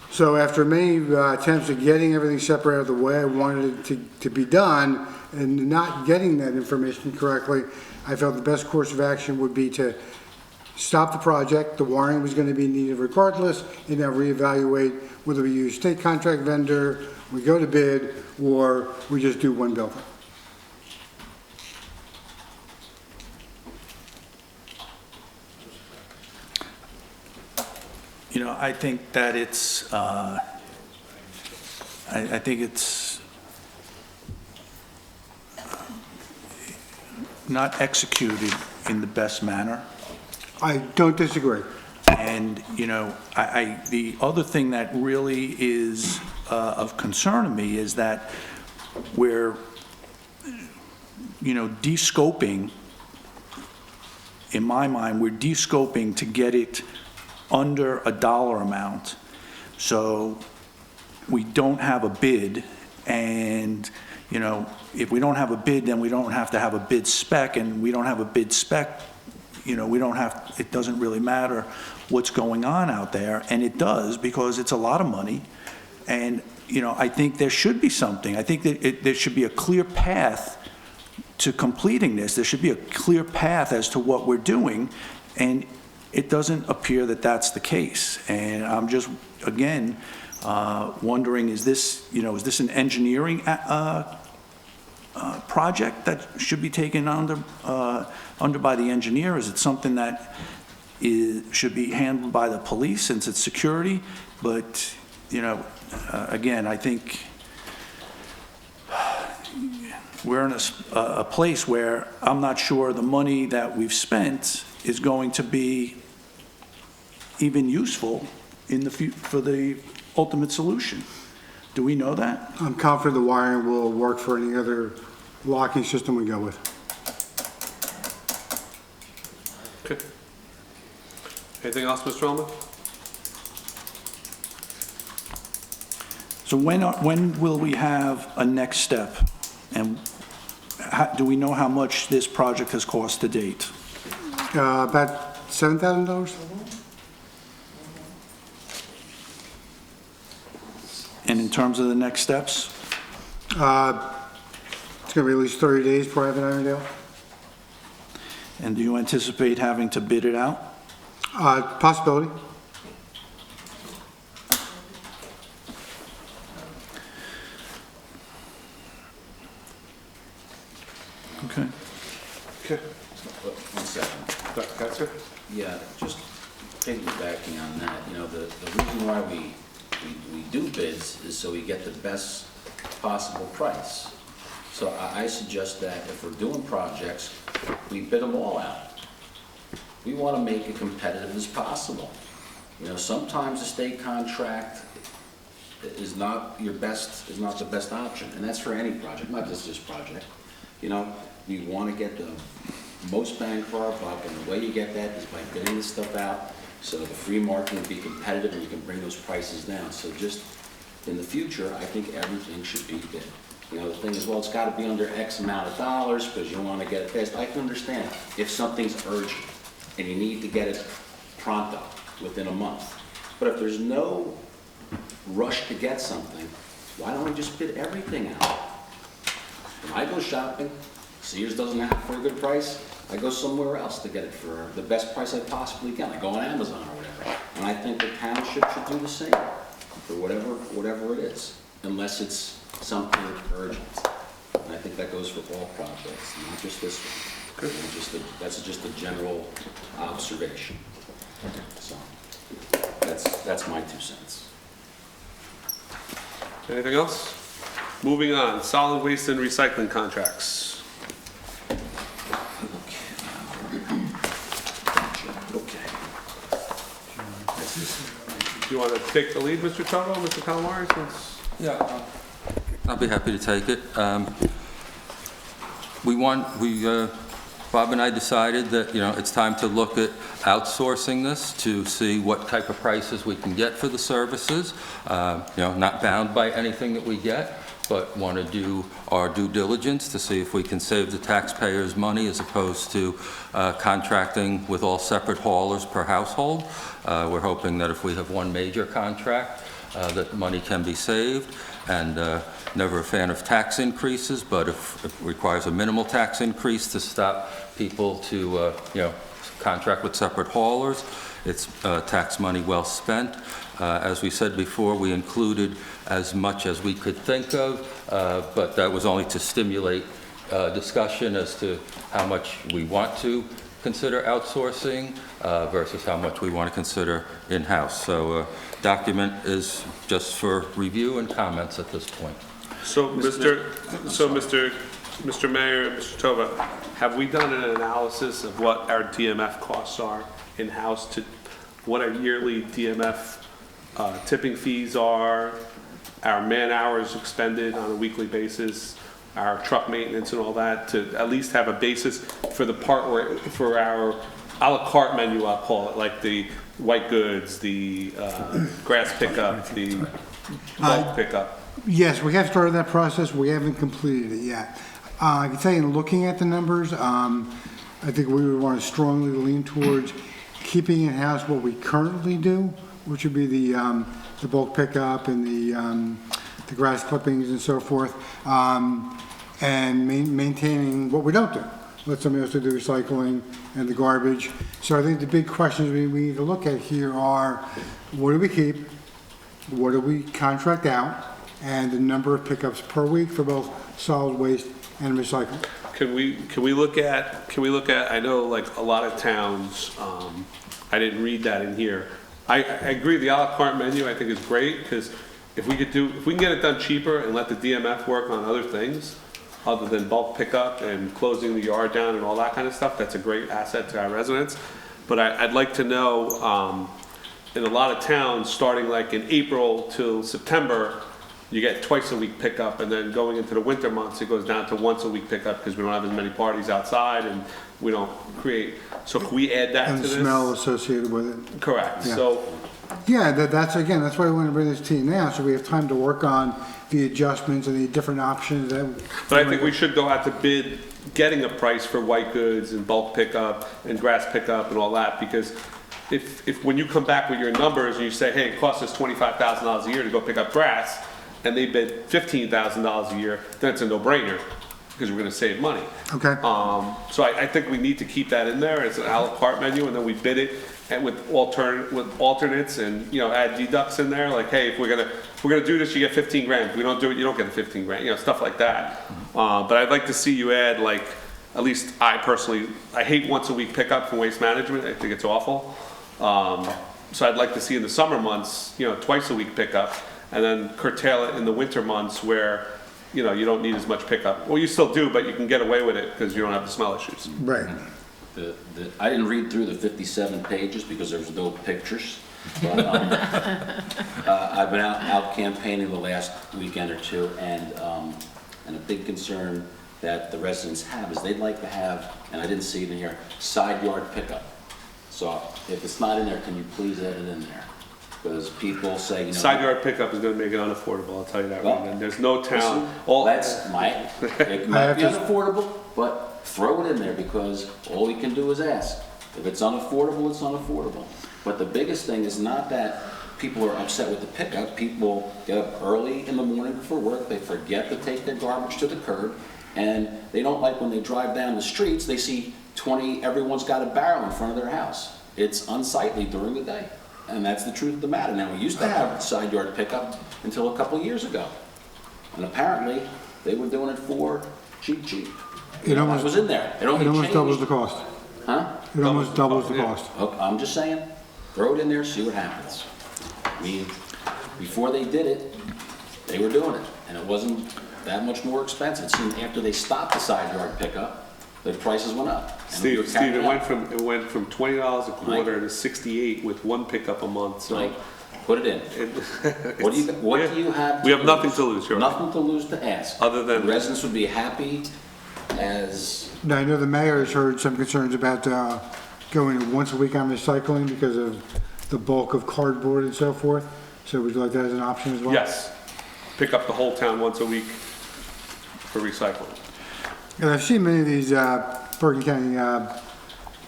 Speaker 8: So after many attempts at getting everything separated the way I wanted it to be done, and not getting that information correctly, I felt the best course of action would be to stop the project. The wiring was going to be needed regardless, and then reevaluate whether we use state contract vendor, we go to bid, or we just do one building.
Speaker 3: I think that it's, I think it's not executed in the best manner.
Speaker 8: I don't disagree.
Speaker 3: And, the other thing that really is of concern to me is that we're, de-scoping, in my mind, we're de-scoping to get it under a dollar amount. So we don't have a bid, and, if we don't have a bid, then we don't have to have a bid spec, and we don't have a bid spec, it doesn't really matter what's going on out there, and it does, because it's a lot of money. And, I think there should be something. I think that there should be a clear path to completing this. There should be a clear path as to what we're doing, and it doesn't appear that that's the case. And I'm just, again, wondering, is this an engineering project that should be taken under by the engineer? Is it something that should be handled by the police since it's security? But, again, I think we're in a place where I'm not sure the money that we've spent is going to be even useful for the ultimate solution. Do we know that?
Speaker 8: I'm confident the wiring will work for any other locking system we go with.
Speaker 1: Okay. Anything else, Mr. Ullman?
Speaker 3: So when will we have a next step? And do we know how much this project has cost to date?
Speaker 8: About $7,000?
Speaker 3: And in terms of the next steps?
Speaker 8: It's going to be at least 30 days before I have it ironed out.
Speaker 3: And do you anticipate having to bid it out?
Speaker 8: Possibility.
Speaker 3: Okay.
Speaker 1: Okay.
Speaker 6: One second.
Speaker 1: That's it?
Speaker 6: Yeah, just piggybacking on that, the reason why we do bids is so we get the best possible price. So I suggest that if we're doing projects, we bid them all out. We want to make it competitive as possible. Sometimes a state contract is not the best option, and that's for any project, not just this project. We want to get the most bang for our buck, and the way you get that is by bidding this stuff out, so the free market will be competitive and you can bring those prices down. So just in the future, I think everything should be bid. The thing is, well, it's got to be under X amount of dollars because you want to get it fast. I can understand if something's urgent and you need to get it pronto within a month. But if there's no rush to get something, why don't we just bid everything out? When I go shopping, Sears doesn't have it for a good price, I go somewhere else to get it for the best price I possibly can. I go on Amazon or whatever. And I think the township should do the same for whatever it is, unless it's something urgent. And I think that goes for all projects, not just this one. That's just a general observation. So that's my 2 cents.
Speaker 1: Anything else? Moving on, solid waste and recycling contracts.
Speaker 6: Okay.
Speaker 1: Do you want to take the lead, Mr. Toto, Mr. Calamari?
Speaker 14: Yeah, I'll be happy to take it. Bob and I decided that, it's time to look at outsourcing this to see what type of prices we can get for the services. Not bound by anything that we get, but want to do our due diligence to see if we can save the taxpayers money as opposed to contracting with all separate haulers per household. We're hoping that if we have one major contract, that money can be saved. And never a fan of tax increases, but if it requires a minimal tax increase to stop people to, contract with separate haulers, it's tax money well spent. As we said before, we included as much as we could think of, but that was only to stimulate discussion as to how much we want to consider outsourcing versus how much we want to consider in-house. So document is just for review and comments at this point.
Speaker 1: So, Mr. Mayor, Mr. Tova, have we done an analysis of what our DMF costs are in-house, to what our yearly DMF tipping fees are, our man hours expended on a weekly basis, our truck maintenance and all that, to at least have a basis for the part where, for our a la carte menu, I'll call it, like the white goods, the grass pickup, the bulk pickup?
Speaker 8: Yes, we have started that process. We haven't completed it yet. I can tell you, in looking at the numbers, I think we would want to strongly lean towards keeping in-house what we currently do, which would be the bulk pickup and the grass clippings and so forth, and maintaining what we don't do. let somebody else do the recycling and the garbage. So I think the big questions we need to look at here are, what do we keep? What do we contract out? And the number of pickups per week for both solid waste and recycling.
Speaker 1: Can we look at, I know like a lot of towns, I didn't read that in here. I agree, the à la carte menu I think is great, because if we can get it done cheaper and let the DMF work on other things, other than bulk pickup and closing the yard down and all that kind of stuff, that's a great asset to our residents. But I'd like to know, in a lot of towns, starting like in April till September, you get twice a week pickup, and then going into the winter months, it goes down to once a week pickup because we don't have as many parties outside and we don't create. So can we add that to
Speaker 8: And
Speaker 1: this?
Speaker 8: the smell associated with it.
Speaker 1: Correct.
Speaker 8: Yeah.
Speaker 1: So,
Speaker 8: Yeah, that's why I want to bring this to you now, so we have time to work on the adjustments and the different options that.
Speaker 1: but I think we should go out to bid, getting a price for white goods and bulk pickup and grass pickup and all that, because if when you come back with your numbers and you say, hey, it costs us $25,000 a year to go pick up grass, and they bid $15,000 a year, then it's a no-brainer, because we're gonna save money.
Speaker 8: Okay.
Speaker 1: So I think we need to keep that in there as an à la carte menu, and then we bid it and with alternates and, you know, add deducts in there, like, hey, if we're gonna do this, you get 15 grand. If we don't do it, you don't get the 15 grand, you know, stuff like that. But I'd like to see you add, like, at least I personally, I hate once a week pickup from Waste Management. I think it's awful. So I'd like to see in the summer months, you know, twice a week pickup, and then curtail it in the winter months where, you know, you don't need as much pickup. Well, you still do, but you can get away with it because you don't have the smell issues.
Speaker 8: Right.
Speaker 6: I didn't read through the 57 pages because there was no pictures. But I've been out campaigning the last weekend or two, and a big concern that the residents have is they'd like to have, and I didn't see it in here, side yard pickup. So if it's not in there, can you please add it in there? Because people say, you know.
Speaker 1: Side yard pickup is gonna make it unaffordable, I'll tell you that
Speaker 6: Well,
Speaker 1: right now. There's no town.
Speaker 6: Listen, that's it might be unaffordable, but throw it in there, because all we can do is ask. If it's unaffordable, it's unaffordable. But the biggest thing is not that people are upset with the pickup. People get up early in the morning for work, they forget to take their garbage to the curb, and they don't like when they drive down the streets, they see everyone's got a barrel in front of their house. It's unsightly during the day. And that's the truth of the matter. Now, we used to have side yard pickup until a couple of years ago. And apparently, they were doing it for cheap.
Speaker 8: It almost
Speaker 6: was in there. It only
Speaker 8: doubles
Speaker 6: changed.
Speaker 8: the cost.
Speaker 6: Huh?
Speaker 8: It almost doubles the cost.
Speaker 6: Okay, I'm just saying, throw it in there, see what happens. I mean, before they did it, they were doing it, and it wasn't that much more expensive. It seemed after they stopped the side yard pickup, the prices went up. And we were
Speaker 1: Steve,
Speaker 6: carrying
Speaker 1: it went from $20 a quarter to $68 with one pickup a month, so.
Speaker 6: Like, put it in. What do you have to
Speaker 1: We have
Speaker 6: lose?
Speaker 1: nothing to lose, you're right.
Speaker 6: Nothing to lose to ask.
Speaker 1: Other than-
Speaker 6: The residents would be happy as,
Speaker 8: Now, I know the mayor has heard some concerns about going once a week on recycling because of the bulk of cardboard and so forth. So would you like that as an option as well?
Speaker 1: Yes, pick up the whole town once a week for recycling.
Speaker 8: And I've seen many of these Bergen County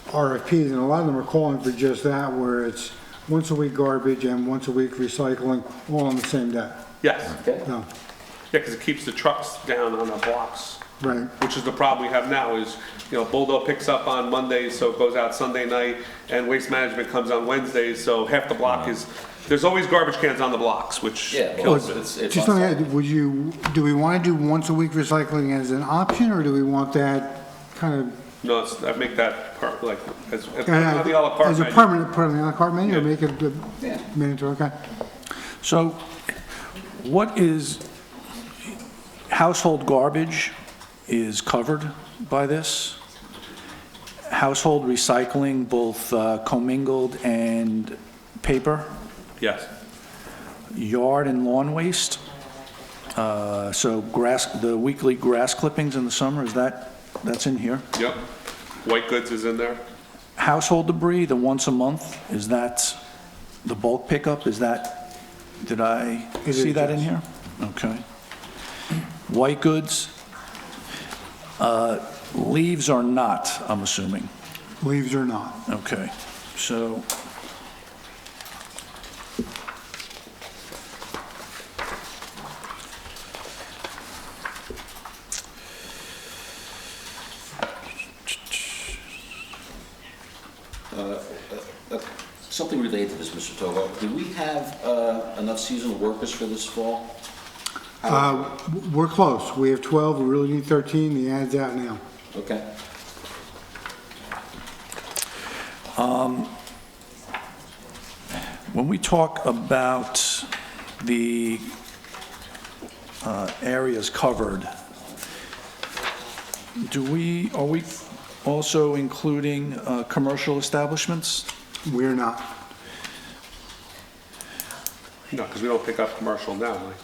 Speaker 8: RFPs, and a lot of them are calling for just that, where it's once a week garbage and once a week recycling, all on the same day.
Speaker 1: Yes,
Speaker 6: okay?
Speaker 8: No,
Speaker 1: yeah, because it keeps the trucks down on the blocks,
Speaker 8: right.
Speaker 1: which is the problem we have now is, you know, Bulldog picks up on Mondays, so it goes out Sunday night, and Waste Management comes on Wednesdays, so half the block is, there's always garbage cans on the blocks, which
Speaker 6: Yeah, well,
Speaker 1: kills it.
Speaker 6: it's
Speaker 8: Just let me add, do we want to do once a week recycling as an option, or do we want that kind of?
Speaker 1: No, I'd make that as on the à la carte
Speaker 8: As a
Speaker 1: menu.
Speaker 8: permanent, put on the à la carte menu, or
Speaker 1: Yeah.
Speaker 8: make it mandatory, okay?
Speaker 3: So what is, household garbage is covered by this? Household recycling, both commingled and paper?
Speaker 1: Yes,
Speaker 3: Yard and lawn waste? So the weekly grass clippings in the summer, that's in here?
Speaker 1: yep. White goods is in there.
Speaker 3: Household debris, the once a month, is that the bulk pickup? Did I
Speaker 8: It
Speaker 3: see
Speaker 8: is,
Speaker 3: that in
Speaker 8: yes.
Speaker 3: here? Okay. White goods, leaves are not, I'm assuming.
Speaker 8: Leaves or not.
Speaker 3: Okay, so.
Speaker 6: Something related to this, Mr. Togo. Do we have enough seasonal workers for this fall?
Speaker 8: We're close. We have 12, we really need 13, the ad's out now.
Speaker 6: Okay.
Speaker 3: When we talk about the areas covered, are we also including commercial establishments?
Speaker 8: We're not.
Speaker 1: No, because we don't pick up commercial now, Mike.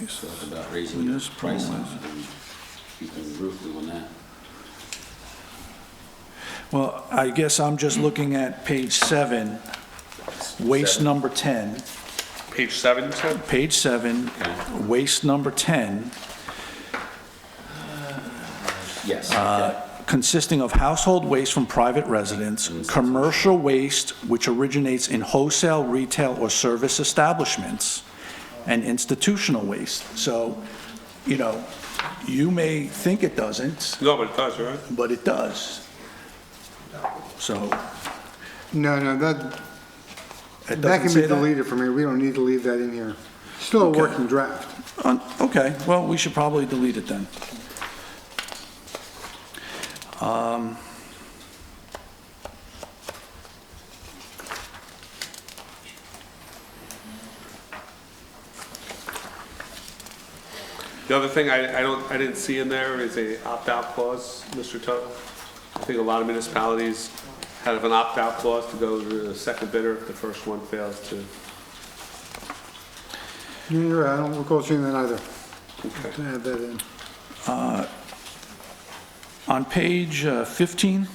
Speaker 6: Talk about raising the prices and keeping the roof doing that.
Speaker 3: Well, I guess I'm just looking at page 7, waste number 10.
Speaker 1: Page 7, you said?
Speaker 3: Page 7, waste number 10,
Speaker 6: Yes. Okay.
Speaker 3: consisting of household waste from private residents, commercial waste which originates in wholesale, retail, or service establishments, and institutional waste. So, you know, you may think it doesn't,
Speaker 1: No, but it does, right?
Speaker 3: but it does. So,
Speaker 8: No,
Speaker 3: it
Speaker 8: that
Speaker 3: doesn't
Speaker 8: can
Speaker 3: say
Speaker 8: be
Speaker 3: that?
Speaker 8: deleted from here. We don't need to leave that in here. Still a
Speaker 3: Okay.
Speaker 8: working draft.
Speaker 3: Okay, well, we should probably delete it then.
Speaker 1: The other thing I didn't see in there is a opt-out clause, Mr. Toto. I think a lot of municipalities have an opt-out clause to go to the second bidder if the first one fails to.
Speaker 8: Yeah, you're right. I don't recall seeing that either.
Speaker 1: Okay.
Speaker 8: To add that in.
Speaker 3: On page 15,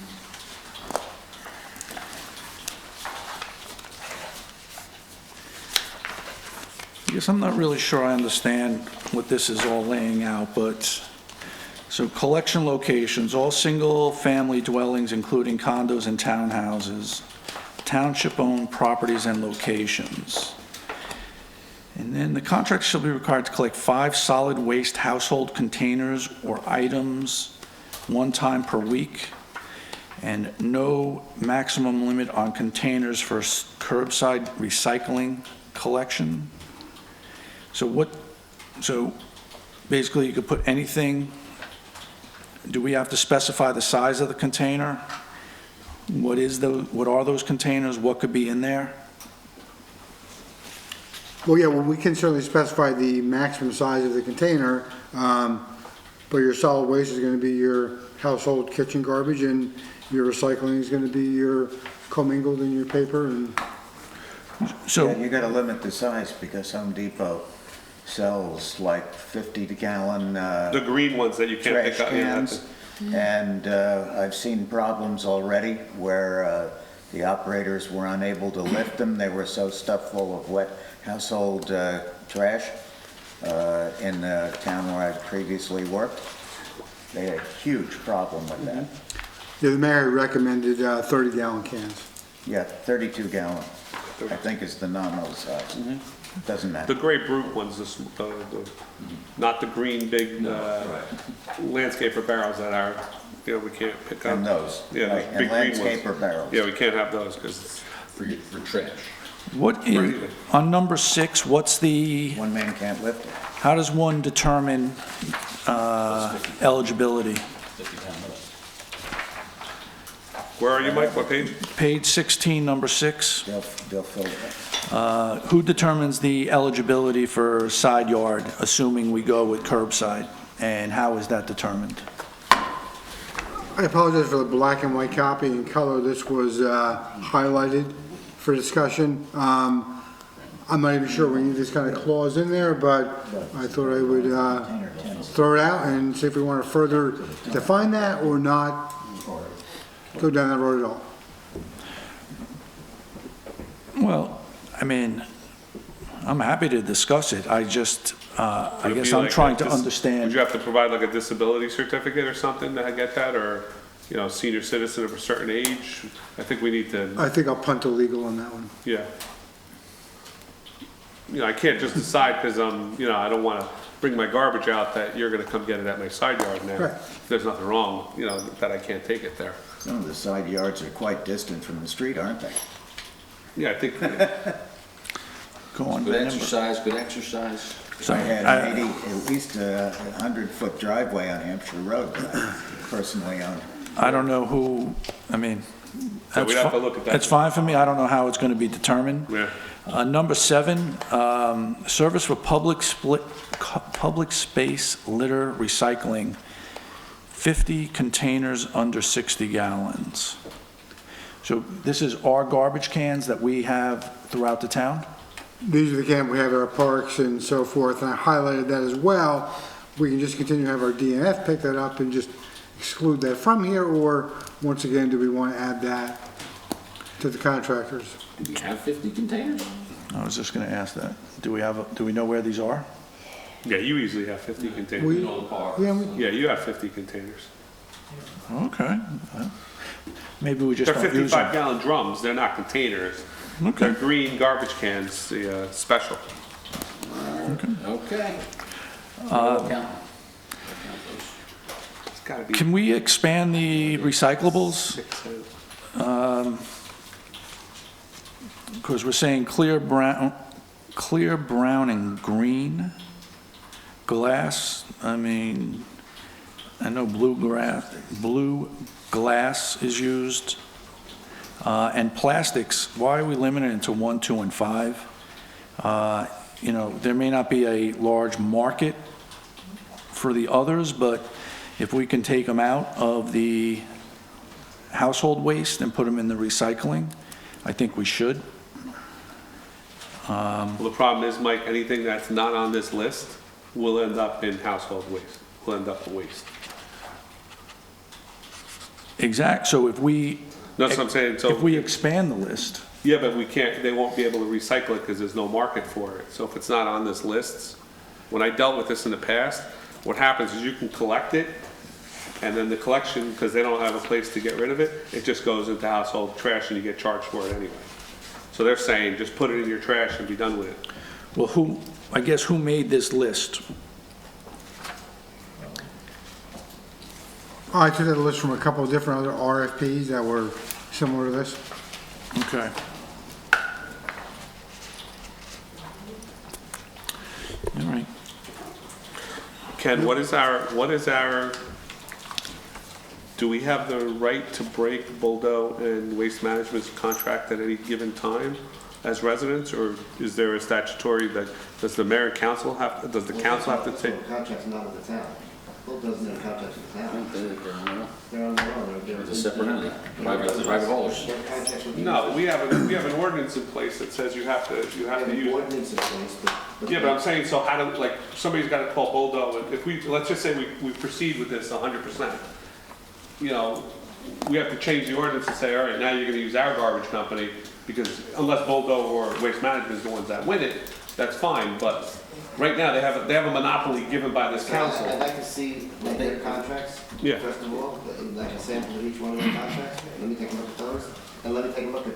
Speaker 3: I guess I'm not really sure I understand what this is all laying out, but, so collection locations, all single-family dwellings, including condos and townhouses, township-owned properties and locations. And then the contract shall be required to collect 5 solid waste household containers or items one time per week, and no maximum limit on containers for curbside recycling collection. So basically you could put anything, do we have to specify the size of the container? What are those containers? What could be in there?
Speaker 8: Well, yeah, well, we can certainly specify the maximum size of the container, but your solid waste is gonna be your household kitchen garbage, and your recycling is gonna be your commingled and your paper, and
Speaker 3: So,
Speaker 13: Yeah, you gotta limit the size because Home Depot sells like 50-gallon
Speaker 1: The green ones that you can't
Speaker 13: trash
Speaker 1: pick up. Yeah,
Speaker 13: cans. And I've seen problems already where the operators were unable to lift them. They were so stuffed full of wet household trash in the town where I previously worked. They had a huge problem with that.
Speaker 8: yeah, the mayor recommended 30-gallon cans.
Speaker 13: Yeah, 32-gallon, I think is the nominal size. Doesn't matter.
Speaker 1: The gray brute ones, not the green big landscaper barrels that are, we can't pick up.
Speaker 13: And those.
Speaker 1: Yeah,
Speaker 13: right,
Speaker 1: those big
Speaker 13: and
Speaker 1: green ones.
Speaker 13: landscaper barrels.
Speaker 1: Yeah, we can't have those because
Speaker 6: For trash.
Speaker 3: what is, on number 6, what's the,
Speaker 13: One man can't lift it.
Speaker 3: how does one determine eligibility?
Speaker 6: 50-pound limit.
Speaker 1: where are you, Mike? What page?
Speaker 3: Page 16, number 6.
Speaker 13: They'll fill it.
Speaker 3: Who determines the eligibility for side yard, assuming we go with curbside? And how is that determined?
Speaker 8: I apologize for the black and white copy. In color, this was highlighted for discussion. I'm not even sure we need this kind of clause in there, but I thought I would throw it out and see if we want to further define that or not go down that road at all.
Speaker 3: Well, I mean, I'm happy to discuss it. I just, I
Speaker 1: Would it
Speaker 3: guess
Speaker 1: be
Speaker 3: I'm
Speaker 1: like
Speaker 3: trying
Speaker 1: a
Speaker 3: to
Speaker 1: Would
Speaker 3: understand.
Speaker 1: you have to provide like a disability certificate or something to get that, or, senior citizen of a certain age? I think we need to,
Speaker 8: I think I'll punt the legal on that one.
Speaker 1: yeah. I can't just decide because I don't want to bring my garbage out, that you're gonna come get it at my side yard now.
Speaker 8: Right.
Speaker 1: There's nothing wrong, you know, that I can't take it there.
Speaker 13: Some of the side yards are quite distant from the street, aren't they?
Speaker 1: Yeah, I think,
Speaker 3: Go on.
Speaker 6: Good
Speaker 3: Ben.
Speaker 6: exercise, good exercise.
Speaker 3: So,
Speaker 13: I had at least a 100-foot driveway on Hampshire Road that I personally own.
Speaker 3: I don't know who, I mean,
Speaker 1: So
Speaker 3: that's
Speaker 1: we'd have to
Speaker 3: fi-
Speaker 1: look at that.
Speaker 3: that's fine for me. I don't know how it's going to be determined.
Speaker 1: yeah,
Speaker 3: Number 7, service for public space litter recycling, 50 containers under 60 gallons. So this is our garbage cans that we have throughout the town?
Speaker 8: These are the camp we have at our parks and so forth, and I highlighted that as well. We can just continue to have our DNF pick that up and just exclude that from here, or, once again, do we want to add that to the contractors?
Speaker 6: Do we have 50 containers?
Speaker 3: I was just going to ask that. Do we know where these are?
Speaker 1: yeah, you easily have 50 containers.
Speaker 8: We- Yeah,
Speaker 1: Yeah, you have 50 containers.
Speaker 3: Okay. Maybe we just
Speaker 1: They're
Speaker 3: don't use them.
Speaker 1: 55-gallon drums, they're not containers.
Speaker 3: Okay.
Speaker 1: They're green garbage cans, the special.
Speaker 6: Okay.
Speaker 1: It's gotta be
Speaker 3: Can we expand the recyclables?
Speaker 1: 6 cents.
Speaker 3: Because we're saying clear brown and green. Glass, I mean, I know blue glass is used. And plastics, why are we limiting it to 1, 2, and 5? You know, there may not be a large market for the others, but if we can take them out of the household waste and put them in the recycling, I think we should.
Speaker 1: Well, the problem is, Mike, anything that's not on this list will end up in household waste, will end up in waste.
Speaker 3: So if we,
Speaker 1: That's what I'm saying,
Speaker 3: if
Speaker 1: so,
Speaker 3: we expand the list,
Speaker 1: yeah, but we can't, they won't be able to recycle it because there's no market for it. So if it's not on this list, when I dealt with this in the past, what happens is you can collect it, and then the collection, because they don't have a place to get rid of it, it just goes into household trash and you get charged for it anyway. So they're saying, just put it in your trash and be done with it.
Speaker 3: well, who made this list?
Speaker 8: I took that list from a couple of different other RFPs that were similar to this.
Speaker 3: Okay. All right.
Speaker 1: Ken, what is our, do we have the right to break Boldo and Waste Management's contract at any given time as residents, or is there a statutory that, does the mayor and council have, does the council have to take?
Speaker 11: Contract's not with the town. Bill doesn't have a contract with the town.
Speaker 6: They're
Speaker 11: They're on their own. They're
Speaker 6: a separate entity, private haulers.
Speaker 11: They have contracts with the.
Speaker 1: No, we have an ordinance in place that says you have to use.
Speaker 11: Ordinance in place, but.
Speaker 1: Yeah, but I'm saying, so how do, like, somebody's gotta call Boldo, and if we, let's just say we proceed with this 100%. You know, we have to change the ordinance and say, all right, now you're gonna use our garbage company, because unless Boldo or Waste Management is the ones that win it, that's fine, but right now, they have a monopoly given by this council.
Speaker 11: I'd like to see like their contracts,
Speaker 1: Yeah.
Speaker 11: first of all, like a sample of each one of their contracts. Let me take a look at those, and let me take a look at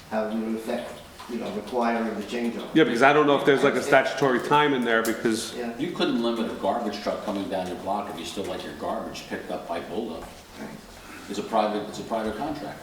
Speaker 11: how it would affect, you know, requiring the changeover.
Speaker 1: Yeah, because I don't know if there's like a statutory time in there, because,
Speaker 11: Yeah.
Speaker 6: You couldn't limit a garbage truck coming down your block if you still like your garbage picked up by Bulldog. It's a private contract.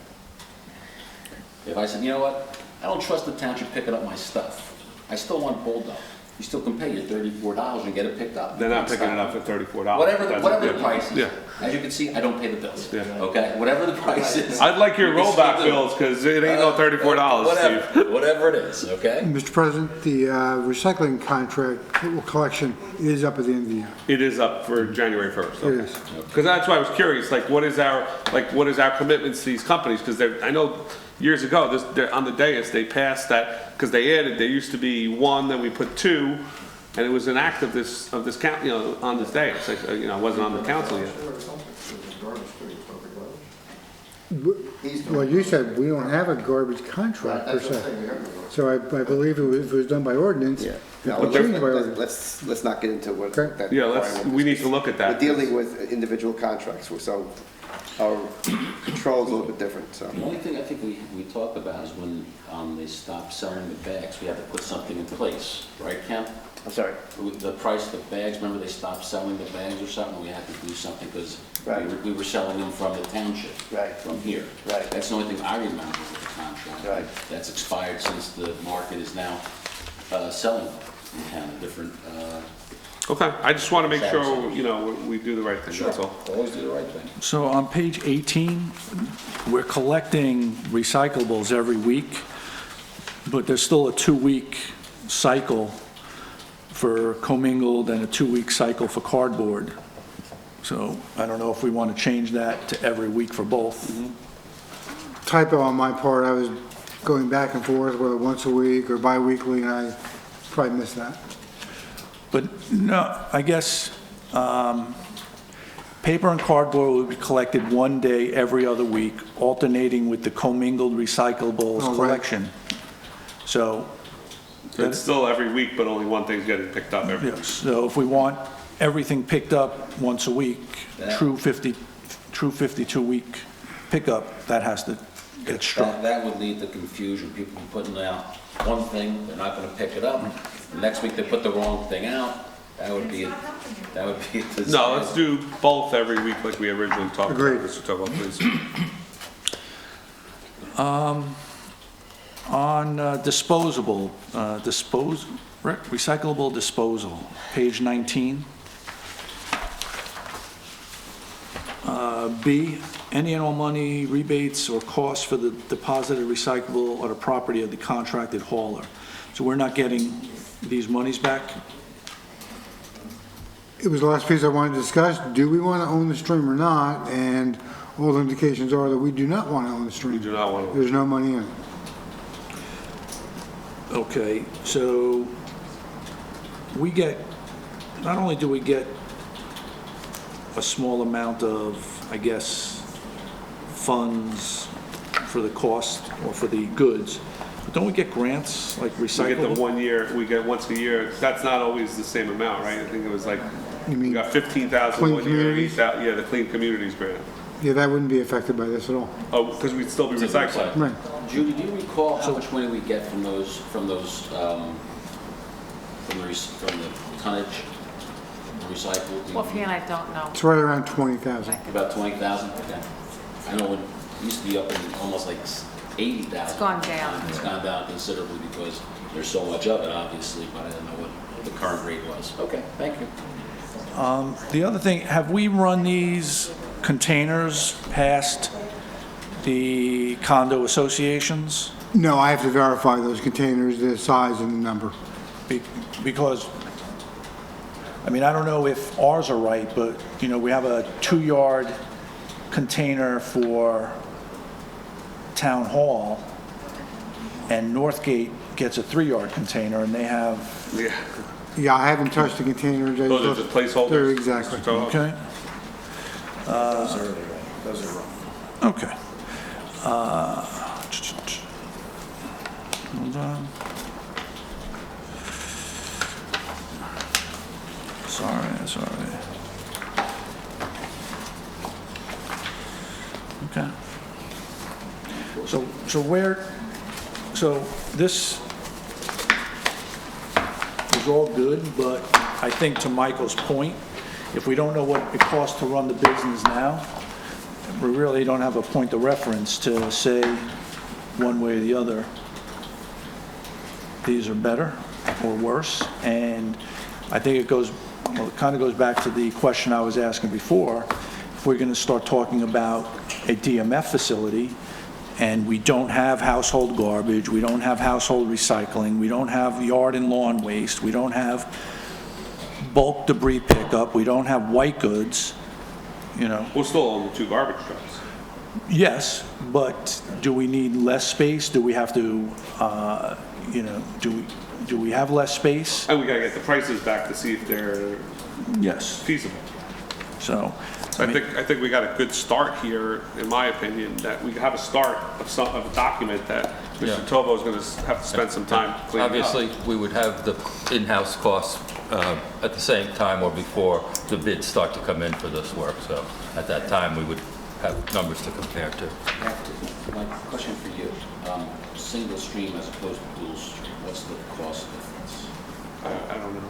Speaker 6: If I said, you know what, I don't trust the township picking up my stuff, I still want Bulldog. You still can pay your $34 and get it picked up.
Speaker 1: they're not picking it up for $34.
Speaker 6: Whatever
Speaker 1: That's-
Speaker 6: the price is.
Speaker 1: Yeah.
Speaker 6: As you can see, I don't pay the bills.
Speaker 1: Yeah.
Speaker 6: Okay, whatever the price is.
Speaker 1: I'd like your
Speaker 6: you can
Speaker 1: rollback
Speaker 6: still do it.
Speaker 1: bills, because it ain't no $34, Steve.
Speaker 6: Whatever it is, okay?
Speaker 8: Mr. President, the recycling contract collection is up at the end of the year.
Speaker 1: It is up for January 1st.
Speaker 8: It is.
Speaker 1: Because that's why I was curious, like, what is our commitments to these companies? Because I know years ago, on the dais, they passed that, because they added, there used to be 1, then we put 2, and it was an act of this count, you know, on this dais. Like, you know, I wasn't on the council yet.
Speaker 8: Well, you said we don't have a garbage contract per se. So I believe if it was done by ordinance, it would change by ordinance.
Speaker 15: Let's not get into what
Speaker 8: Okay.
Speaker 15: that.
Speaker 1: Yeah, we need to look at that.
Speaker 15: We're dealing with individual contracts, so our control's a little bit different, so.
Speaker 6: The only thing I think we talked about is when they stop selling the bags, we have to put something in place, right, Ken?
Speaker 11: I'm sorry.
Speaker 6: The price of the bags, remember they stopped selling the bags or something? We had to do something because
Speaker 11: Right.
Speaker 6: we were selling them from the township.
Speaker 11: Right.
Speaker 6: From here.
Speaker 11: Right.
Speaker 6: That's the only thing I remember with the contract.
Speaker 11: Right.
Speaker 6: That's expired since the market is now selling in town, a different,
Speaker 1: Okay, I just want to make sure, you know, we do the right thing, that's all.
Speaker 6: always do the right thing.
Speaker 3: So on page 18, we're collecting recyclables every week, but there's still a 2-week cycle for commingled and a 2-week cycle for cardboard. So I don't know if we want to change that to every week for both.
Speaker 8: Typo on my part, I was going back and forth, whether once a week or bi-weekly, and I probably missed that.
Speaker 3: But no, I guess paper and cardboard will be collected one day every other week, alternating with the commingled recyclables
Speaker 8: Oh, right.
Speaker 3: collection. So,
Speaker 1: It's still every week, but only one thing's getting picked up every week.
Speaker 3: yes, so if we want everything picked up once a week, true 52-week pickup, that has to get struck.
Speaker 6: That would lead to confusion, people putting out one thing, they're not gonna pick it up. The next week they put the wrong thing out, that would be a disaster.
Speaker 1: No, let's do both every week like we originally talked about.
Speaker 8: Agreed.
Speaker 1: Mr. Tovo, please.
Speaker 3: On disposable, recyclable disposal, page 19. B, any and all money, rebates, or costs for the deposited recyclable or the property of the contracted hauler. So we're not getting these monies back?
Speaker 8: It was the last piece I wanted to discuss. Do we want to own the stream or not? And all the indications are that we do not want to own the stream.
Speaker 1: We do not want to.
Speaker 8: There's no money in it.
Speaker 3: Okay, so we get, not only do we get a small amount of, I guess, funds for the cost or for the goods, but don't we get grants like
Speaker 1: We get
Speaker 3: recyclable?
Speaker 1: the 1 year, we get once a year. That's not always the same amount, right? I think it was like,
Speaker 8: You
Speaker 1: we
Speaker 8: mean,
Speaker 1: got 15,000
Speaker 8: Clean
Speaker 1: 1 year,
Speaker 8: Communities?
Speaker 1: 8,000, yeah, the Clean Communities grant.
Speaker 8: yeah, that wouldn't be affected by this at all.
Speaker 1: Oh, because we'd still be recycling.
Speaker 8: Right.
Speaker 6: Judy, do you recall how much money we get from the tonnage, recycled?
Speaker 2: Offhand, I don't know.
Speaker 8: It's right around 20,000.
Speaker 6: About 20,000? Okay. I know it used to be up in almost like 80,000.
Speaker 2: It's gone down.
Speaker 6: It's gone down considerably because there's so much of it, obviously, but I don't know what the current rate was. Okay, thank you.
Speaker 3: The other thing, have we run these containers past the condo associations?
Speaker 8: No, I have to verify those containers, the size and the number.
Speaker 3: Because, I mean, I don't know if ours are right, but, you know, we have a 2-yard container for town hall, and Northgate gets a 3-yard container, and they have,
Speaker 1: Yeah.
Speaker 8: Yeah, I haven't touched the containers. I
Speaker 1: Those are
Speaker 8: just-
Speaker 1: just placeholders?
Speaker 8: They're exactly.
Speaker 1: Mr. Tovo?
Speaker 3: okay?
Speaker 11: Those are wrong.
Speaker 3: Okay. Hold on. Sorry. Okay. So this is all good, but I think to Michael's point, if we don't know what it costs to run the business now, we really don't have a point of reference to say one way or the other, these are better or worse. And I think it kind of goes back to the question I was asking before. If we're going to start talking about a DMF facility and we don't have household garbage, we don't have household recycling, we don't have yard and lawn waste, we don't have bulk debris pickup, we don't have white goods, you know.
Speaker 1: We'll still own the 2 garbage trucks.
Speaker 3: Yes, but do we need less space? Do we have to, you know, do we have less space?
Speaker 1: And we gotta get the prices back to see if they're
Speaker 3: Yes.
Speaker 1: feasible.
Speaker 3: So,
Speaker 1: So I think we got a good start here, in my opinion, that we have a start of a document that
Speaker 14: Yeah.
Speaker 1: Mr. Tovo is gonna have to spend some time cleaning up.
Speaker 14: Obviously, we would have the in-house costs at the same time or before the bids start to come in for this work. So at that time, we would have numbers to compare to.
Speaker 6: My question for you, single stream as opposed to dual stream, what's the cost difference?
Speaker 1: I don't know.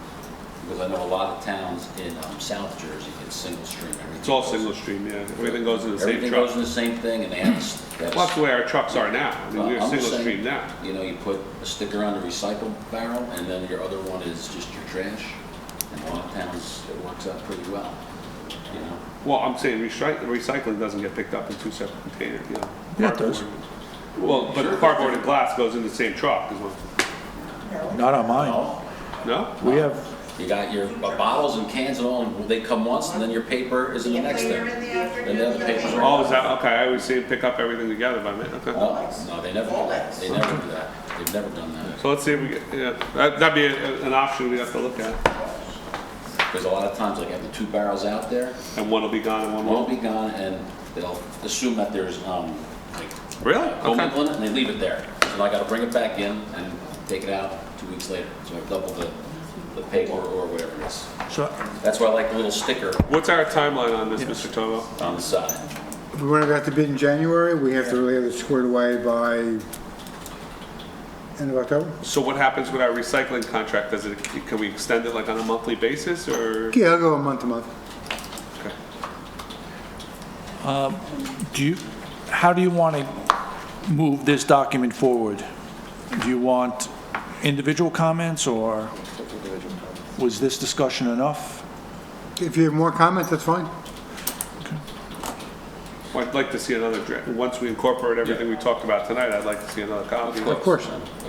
Speaker 6: Because I know a lot of towns in South Jersey, it's single stream.
Speaker 1: It's all single stream, yeah. Everything goes in the same
Speaker 6: Everything
Speaker 1: truck.
Speaker 6: goes in the same thing, and they have
Speaker 1: Well, that's the way our trucks are now. I mean, we're
Speaker 6: I'm just
Speaker 1: single
Speaker 6: saying,
Speaker 1: stream now.
Speaker 6: You know, you put a sticker on the recycle barrel, and then your other one is just your trash. And a lot of towns, it works out pretty well, you know?
Speaker 1: Well, I'm saying recycling doesn't get picked up in two separate containers, you know.
Speaker 3: Yeah, it does.
Speaker 1: Well, but cardboard and glass goes in the same truck as well.
Speaker 3: Not on mine.
Speaker 1: No?
Speaker 3: We have,
Speaker 6: You got your bottles and cans and all, and they come once, and then your paper is in the next thing. Then the other paper's right.
Speaker 1: Oh, is that, okay, I always see them pick up everything together by minute, okay.
Speaker 6: No, they never do that. They never do that. They've never done that.
Speaker 1: So let's see if we get, yeah, that'd be an option we have to look at.
Speaker 6: Because a lot of times, like, you have the 2 barrels out there,
Speaker 1: And one will be gone and one
Speaker 6: one will
Speaker 1: won't.
Speaker 6: be gone, and they'll assume that there's, like,
Speaker 1: Really?
Speaker 6: commingle
Speaker 1: Okay.
Speaker 6: in it, and they leave it there. So I gotta bring it back in and take it out 2 weeks later. So I've doubled the paper or whatever it is.
Speaker 3: so
Speaker 6: That's why I like the little sticker
Speaker 1: What's our timeline on this, Mr. Toto?
Speaker 6: on the side.
Speaker 8: If we want to go out to bid in January, we have to really have it squared away by end of October?
Speaker 1: So what happens with our recycling contract? Can we extend it like on a monthly basis or?
Speaker 8: Yeah, I'll go month to month.
Speaker 1: Okay.
Speaker 3: how do you want to move this document forward? Do you want individual comments, or was this discussion enough?
Speaker 8: If you have more comments, that's fine.
Speaker 1: Well, I'd like to see another draft. Once we incorporate everything we talked about tonight, I'd like to see another copy.
Speaker 8: Of course.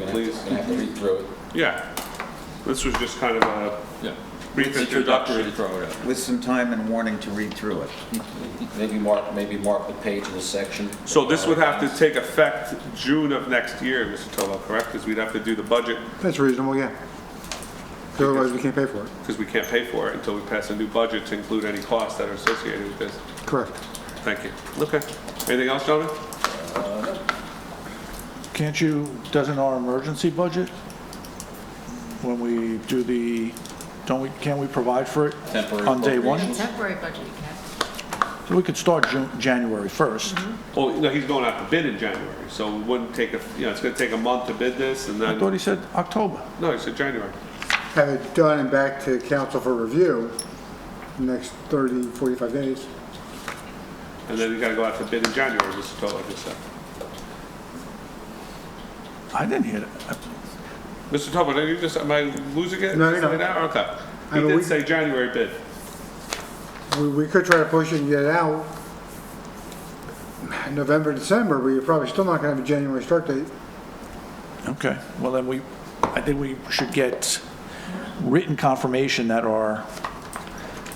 Speaker 1: Please.
Speaker 6: You're gonna have to read through it.
Speaker 1: Yeah. This was just kind of a brief introductory.
Speaker 13: With some time and warning to read through it.
Speaker 6: Maybe mark the page of the section.
Speaker 1: So this would have to take effect June of next year, Mr. Toto, correct? Because we'd have to do the budget,
Speaker 8: That's reasonable, yeah. 'Cause otherwise, we can't pay for it.
Speaker 1: because we can't pay for it until we pass a new budget to include any costs that are associated with this.
Speaker 8: Correct.
Speaker 1: Thank you. Okay. Anything else, gentlemen?
Speaker 3: Doesn't our emergency budget, when we do can't we provide for it
Speaker 6: Temporary
Speaker 3: on day one?
Speaker 6: appropriations.
Speaker 2: Temporary budget, you can.
Speaker 3: So we could start January 1st.
Speaker 1: Well, no, he's going out to bid in January, so it wouldn't take it's gonna take a month to bid this and
Speaker 3: I thought
Speaker 1: then,
Speaker 3: he said October.
Speaker 1: no, he said January.
Speaker 8: Have it done and back to council for review in the next 30, 45 days.
Speaker 1: And then you gotta go out to bid in January, Mr. Toto just said.
Speaker 3: I didn't hear that.
Speaker 1: Mr. Toto, did you just, am I losing it?
Speaker 8: No, you're not.
Speaker 1: Right now? Okay.
Speaker 8: I
Speaker 1: He
Speaker 8: mean,
Speaker 1: did
Speaker 8: we-
Speaker 1: say January bid.
Speaker 8: We could try to push it and get it out in November, December, but you're probably still not going to have a January start date.
Speaker 3: Okay, well then I think we should get written confirmation that our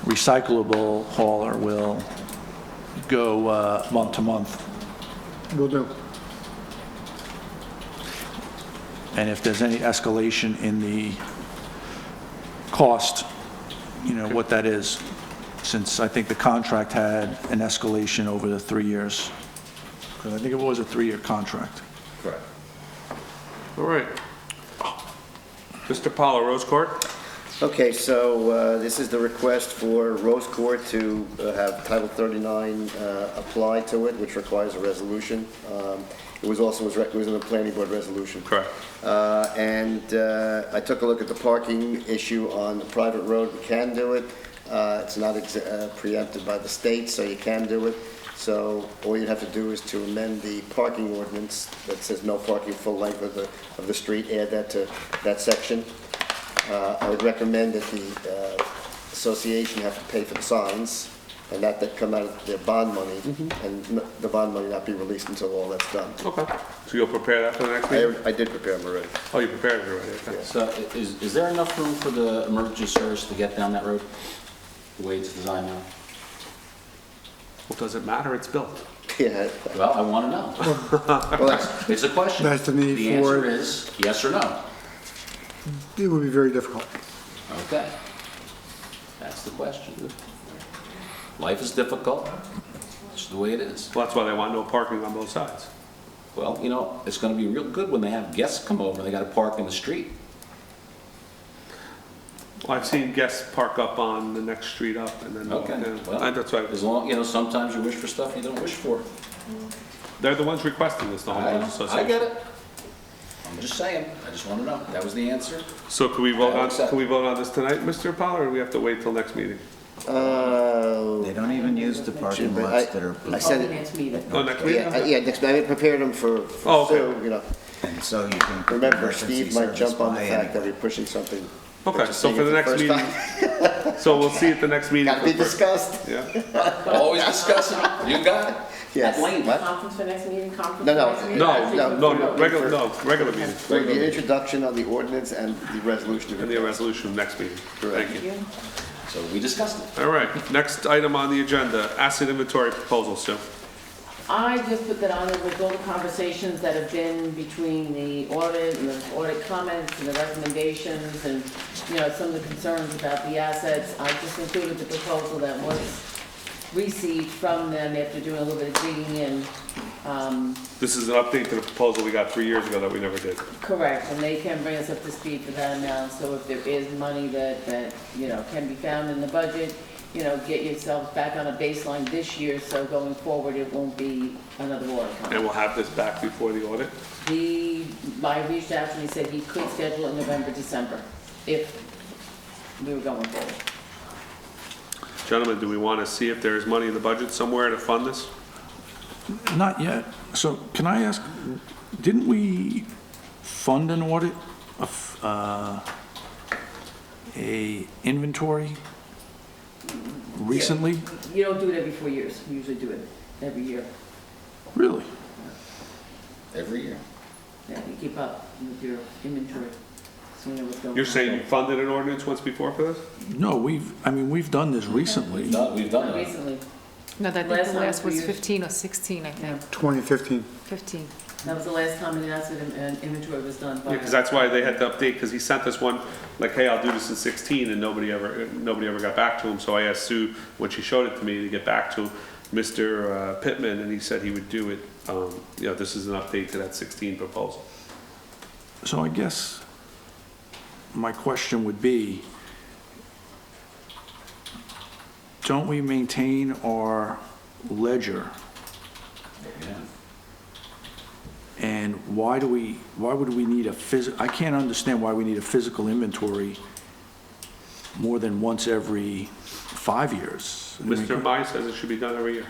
Speaker 3: recyclable hauler will go month to month.
Speaker 8: Will do.
Speaker 3: And if there's any escalation in the cost, what that is, since I think the contract had an escalation over the 3 years. Because I think it was a 3-year contract.
Speaker 6: Correct.
Speaker 1: All right. Mr. Paulo, Rose Court?
Speaker 11: Okay, so this is the request for Rose Court to have Title 39 apply to it, which requires a resolution. It was in the planning board resolution.
Speaker 1: Correct.
Speaker 11: And I took a look at the parking issue on the private road. We can do it. It's not preempted by the state, so you can do it. So all you'd have to do is to amend the parking ordinance that says no parking full length of the street, add that to that section. I would recommend that the association have to pay for the signs, and that come out of their bond money, and the bond money not be released until all that's done.
Speaker 1: Okay. So you'll prepare that for the next meeting?
Speaker 11: I did prepare them already.
Speaker 1: Oh, you prepared it already, okay.
Speaker 6: So is there enough room for the emergency service to get down that road, the way it's designed now?
Speaker 1: Well, does it matter? It's built.
Speaker 11: Yeah.
Speaker 6: Well, I want to know.
Speaker 11: Well,
Speaker 6: It's a question.
Speaker 8: That's the need
Speaker 6: The
Speaker 8: for
Speaker 6: answer
Speaker 8: it.
Speaker 6: is yes or no.
Speaker 8: It would be very difficult.
Speaker 6: Okay. That's the question. Life is difficult. It's the way it is.
Speaker 1: Well, that's why they want no parking on both sides.
Speaker 6: Well, it's going to be real good when they have guests come over and they got to park in the street.
Speaker 1: Well, I've seen guests park up on the next street up and then walk
Speaker 6: Okay.
Speaker 1: down.
Speaker 6: Well,
Speaker 1: That's right.
Speaker 6: As long, sometimes you wish for stuff you don't wish for.
Speaker 1: They're the ones requesting this, the homeowners association.
Speaker 6: I get it. I'm just saying, I just want to know. That was the answer.
Speaker 1: So can we vote
Speaker 6: I'll
Speaker 1: on,
Speaker 6: accept.
Speaker 1: can we vote on this tonight, Mr. Pollard, or do we have to wait till next meeting?
Speaker 13: They don't even use the parking lots that are,
Speaker 11: I said it,
Speaker 2: Next meeting.
Speaker 1: Oh, next meeting?
Speaker 11: yeah, next, I prepared them for
Speaker 1: Oh, okay.
Speaker 11: Sue, you know.
Speaker 13: and so you can.
Speaker 11: Remember,
Speaker 13: emergency
Speaker 11: Steve might jump on the
Speaker 13: service
Speaker 11: fact
Speaker 13: by
Speaker 11: that we're pushing something.
Speaker 1: Okay,
Speaker 11: Just
Speaker 1: so
Speaker 11: seeing
Speaker 1: for
Speaker 11: it
Speaker 1: the next
Speaker 11: first
Speaker 1: meeting,
Speaker 11: time.
Speaker 1: so we'll see at the next meeting.
Speaker 11: Gotta be discussed.
Speaker 1: Yeah.
Speaker 6: Always discussing. You got it.
Speaker 11: Yes. What?
Speaker 2: Conference for next meeting, conference
Speaker 11: No,
Speaker 2: for
Speaker 11: no.
Speaker 2: next meeting?
Speaker 1: No, regular meeting.
Speaker 11: The introduction on the ordinance and the resolution.
Speaker 1: And the resolution next meeting. Thank you.
Speaker 6: So we discussed it.
Speaker 1: All right, next item on the agenda, asset inventory proposal, Sue.
Speaker 2: I just put that on there with all the conversations that have been between the audit and the audit comments and the recommendations and, you know, some of the concerns about the assets. I just included the proposal that was received from them after doing a little bit of digging in.
Speaker 1: This is an update to the proposal we got 3 years ago that we never did.
Speaker 2: Correct, and they can bring us up to speed for that amount, so if there is money that, you know, can be found in the budget, you know, get yourselves back on a baseline this year, so going forward, it won't be another audit
Speaker 1: And
Speaker 2: comment.
Speaker 1: we'll have this back before the audit.
Speaker 2: I reached out to him, he said he could schedule it November, December, if we were going forward.
Speaker 1: Gentlemen, do we want to see if there's money in the budget somewhere to fund this?
Speaker 3: Not yet. So can I ask, didn't we fund an audit of a inventory recently?
Speaker 2: You don't do it every 4 years, you usually do it every year.
Speaker 3: Really?
Speaker 6: Every year.
Speaker 2: Yeah, you keep up with your inventory, so you know what's going on.
Speaker 1: You're saying you funded an ordinance once before for this?
Speaker 3: No, we've done this recently.
Speaker 6: We've done it.
Speaker 2: Recently,
Speaker 12: No, I think
Speaker 2: Last
Speaker 12: the
Speaker 2: time
Speaker 12: last was
Speaker 2: we used-
Speaker 12: 15 or 16, I think.
Speaker 8: 2015.
Speaker 12: 15.
Speaker 2: that was the last time an asset inventory was done.
Speaker 1: Yeah, because that's why they had to update, because he sent us one, like, hey, I'll do this in 16, and nobody ever got back to him. So I asked Sue, when she showed it to me, to get back to Mr. Pittman, and he said he would do it. You know, this is an update to that 16 proposal.
Speaker 3: So I guess my question would be, don't we maintain our ledger?
Speaker 6: Yeah.
Speaker 3: And why would we need I can't understand why we need a physical inventory more than once every 5 years. I mean,
Speaker 1: Mr. Mai says it should be done every year.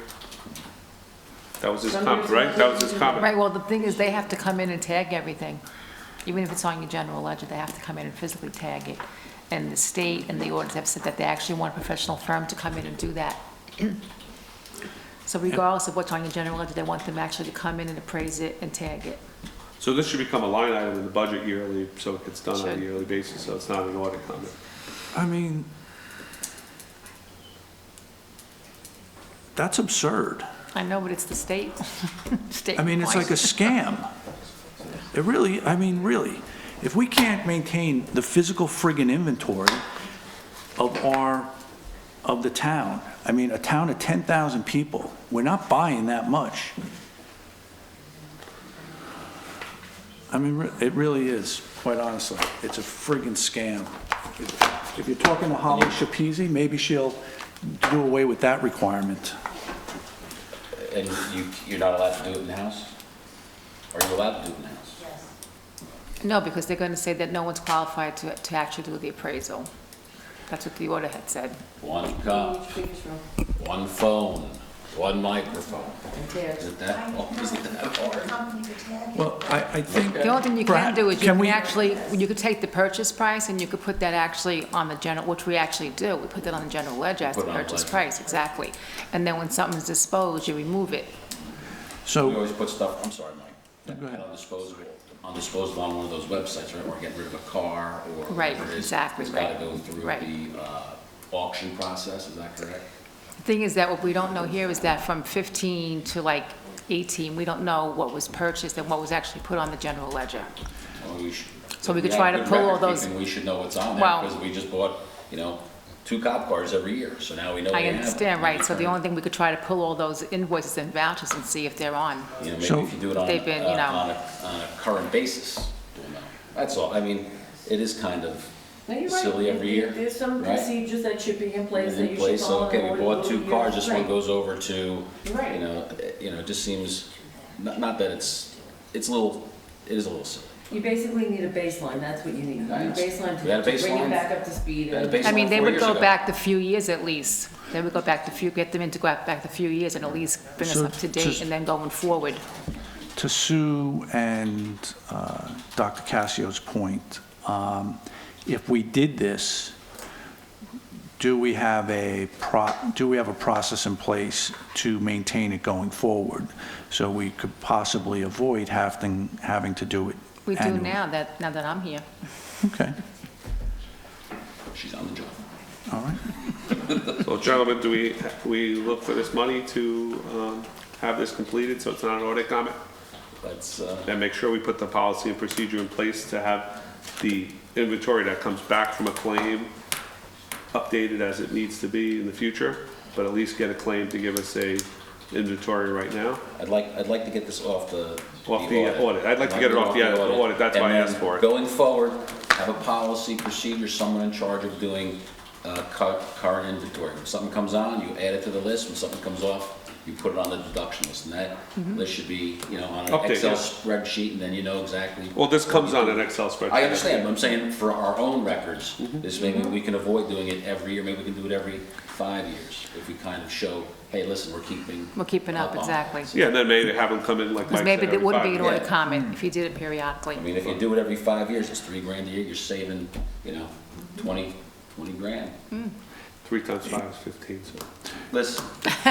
Speaker 1: That was his
Speaker 2: Some
Speaker 1: comment,
Speaker 2: years-
Speaker 1: right? That was his comment.
Speaker 12: Right, well, the thing is, they have to come in and tag everything. Even if it's on your general ledger, they have to come in and physically tag it. And the state and the auditors have said that they actually want a professional firm to come in and do that. So regardless of what's on your general ledger, they want them actually to come in and appraise it and tag it.
Speaker 1: So this should become a line item in the budget yearly, so it gets done on a
Speaker 12: Should.
Speaker 1: yearly basis, so it's not an audit comment.
Speaker 3: I mean, that's absurd.
Speaker 12: I know, but it's the state. State
Speaker 3: I mean, it's like a scam. It really, I mean, really, if we can't maintain the physical friggin' inventory of the town, I mean, a town of 10,000 people, we're not buying that much. I mean, it really is, quite honestly. It's a friggin' scam. If you're talking to Holly Shapizi, maybe she'll do away with that requirement.
Speaker 6: And you're not allowed to do it in-house? Are you allowed to do it in-house?
Speaker 12: No, because they're going to say that no one's qualified to actually do the appraisal. That's what the order had said.
Speaker 6: One cup, one phone, one microphone.
Speaker 2: Yeah.
Speaker 6: Is it that hard?
Speaker 3: Well, I think.
Speaker 12: The only thing you can do is you
Speaker 3: Can
Speaker 12: can
Speaker 3: we-
Speaker 12: actually, you could take the purchase price and you could put that actually on the general, which we actually do. We put that on the general ledger as the
Speaker 6: Put it on the
Speaker 12: purchase
Speaker 6: ledger.
Speaker 12: price, exactly. And then when something's disposed, you remove it.
Speaker 6: We
Speaker 3: So,
Speaker 6: always put stuff, I'm sorry, Mike, undisposable on one of those websites, right? We're getting rid of a car or
Speaker 12: Right,
Speaker 6: whatever it is.
Speaker 12: exactly,
Speaker 6: It's gotta
Speaker 12: right,
Speaker 6: go through
Speaker 12: right.
Speaker 6: the auction process, is that correct?
Speaker 12: The thing is that what we don't know here is that from 15 to like 18, we don't know what was purchased and what was actually put on the general ledger.
Speaker 6: Well, we should.
Speaker 12: So we could
Speaker 6: if
Speaker 12: try
Speaker 6: have
Speaker 12: to
Speaker 6: good
Speaker 12: pull all
Speaker 6: record
Speaker 12: those-
Speaker 6: keeping, we should know what's on there,
Speaker 12: Well-
Speaker 6: because we just bought, 2 cop cars every year, so now we know we
Speaker 12: I
Speaker 6: have.
Speaker 12: understand,
Speaker 6: it.
Speaker 12: right, so the only thing, we could try to pull all those invoices and vouchers and see if they're on.
Speaker 6: Maybe
Speaker 3: So-
Speaker 6: if you do it on,
Speaker 12: They've been,
Speaker 6: on a current basis, we'll know. That's all, I mean, it is kind of
Speaker 2: No, you're right.
Speaker 6: silly every year.
Speaker 2: There's some
Speaker 6: right?
Speaker 2: procedures that should be in place that
Speaker 6: In
Speaker 2: you should
Speaker 6: place,
Speaker 2: follow.
Speaker 6: okay, we bought 2 cars, this one
Speaker 2: Right.
Speaker 6: goes over to,
Speaker 2: Right.
Speaker 6: it just seems, not that it is a little silly.
Speaker 2: You basically need a baseline, that's what you need. You need a baseline
Speaker 6: We had a
Speaker 2: to bring
Speaker 6: baseline.
Speaker 2: it back up to speed.
Speaker 6: We had a
Speaker 2: and-
Speaker 6: baseline
Speaker 16: I mean, they
Speaker 6: 4
Speaker 16: would
Speaker 6: years
Speaker 16: go
Speaker 6: ago.
Speaker 16: back a few years at least. They would go back get them into go back a few years and at least bring us
Speaker 3: So
Speaker 16: up to date
Speaker 3: just-
Speaker 16: and then going forward.
Speaker 3: To Sue and Dr. Cassio's point, if we did this, do we have a process in place to maintain it going forward? So we could possibly avoid having to do it
Speaker 16: We do
Speaker 3: annually?
Speaker 16: now that I'm here.
Speaker 3: Okay,
Speaker 6: She's on the job.
Speaker 3: all right.
Speaker 1: So gentlemen, do we look for this money to have this completed so it's not an audit comment?
Speaker 6: That's,
Speaker 1: And make sure we put the policy and procedure in place to have the inventory that comes back from a claim updated as it needs to be in the future, but at least get a claim to give us a inventory right now.
Speaker 6: I'd like to get this off the
Speaker 1: audit. I'd like to get it off the audit, that's why I asked for it.
Speaker 6: Going forward, have a policy, procedure, someone in charge of doing current inventory. When something comes on, you add it to the list. When something comes off, you put it on the deduction list. And that list should be, on an
Speaker 1: Update,
Speaker 6: Excel
Speaker 1: yeah.
Speaker 6: spreadsheet, and then you know exactly.
Speaker 1: Well, this comes on an Excel spreadsheet.
Speaker 6: I understand, but I'm saying for our own records, this maybe we can avoid doing it every year. Maybe we can do it every 5 years if we kind of show, hey, listen, we're keeping
Speaker 16: up,
Speaker 6: on
Speaker 16: exactly.
Speaker 6: it.
Speaker 1: Yeah, and then maybe have them come in like Mike
Speaker 16: Because
Speaker 1: said,
Speaker 16: maybe
Speaker 1: every
Speaker 16: it wouldn't
Speaker 1: 5
Speaker 16: be an
Speaker 1: years.
Speaker 16: audit comment if you did it periodically.
Speaker 6: I mean, if you do it every 5 years, it's $3,000 a year. You're saving, 20 grand.
Speaker 1: 3 times 5 is 15, so.
Speaker 6: Listen.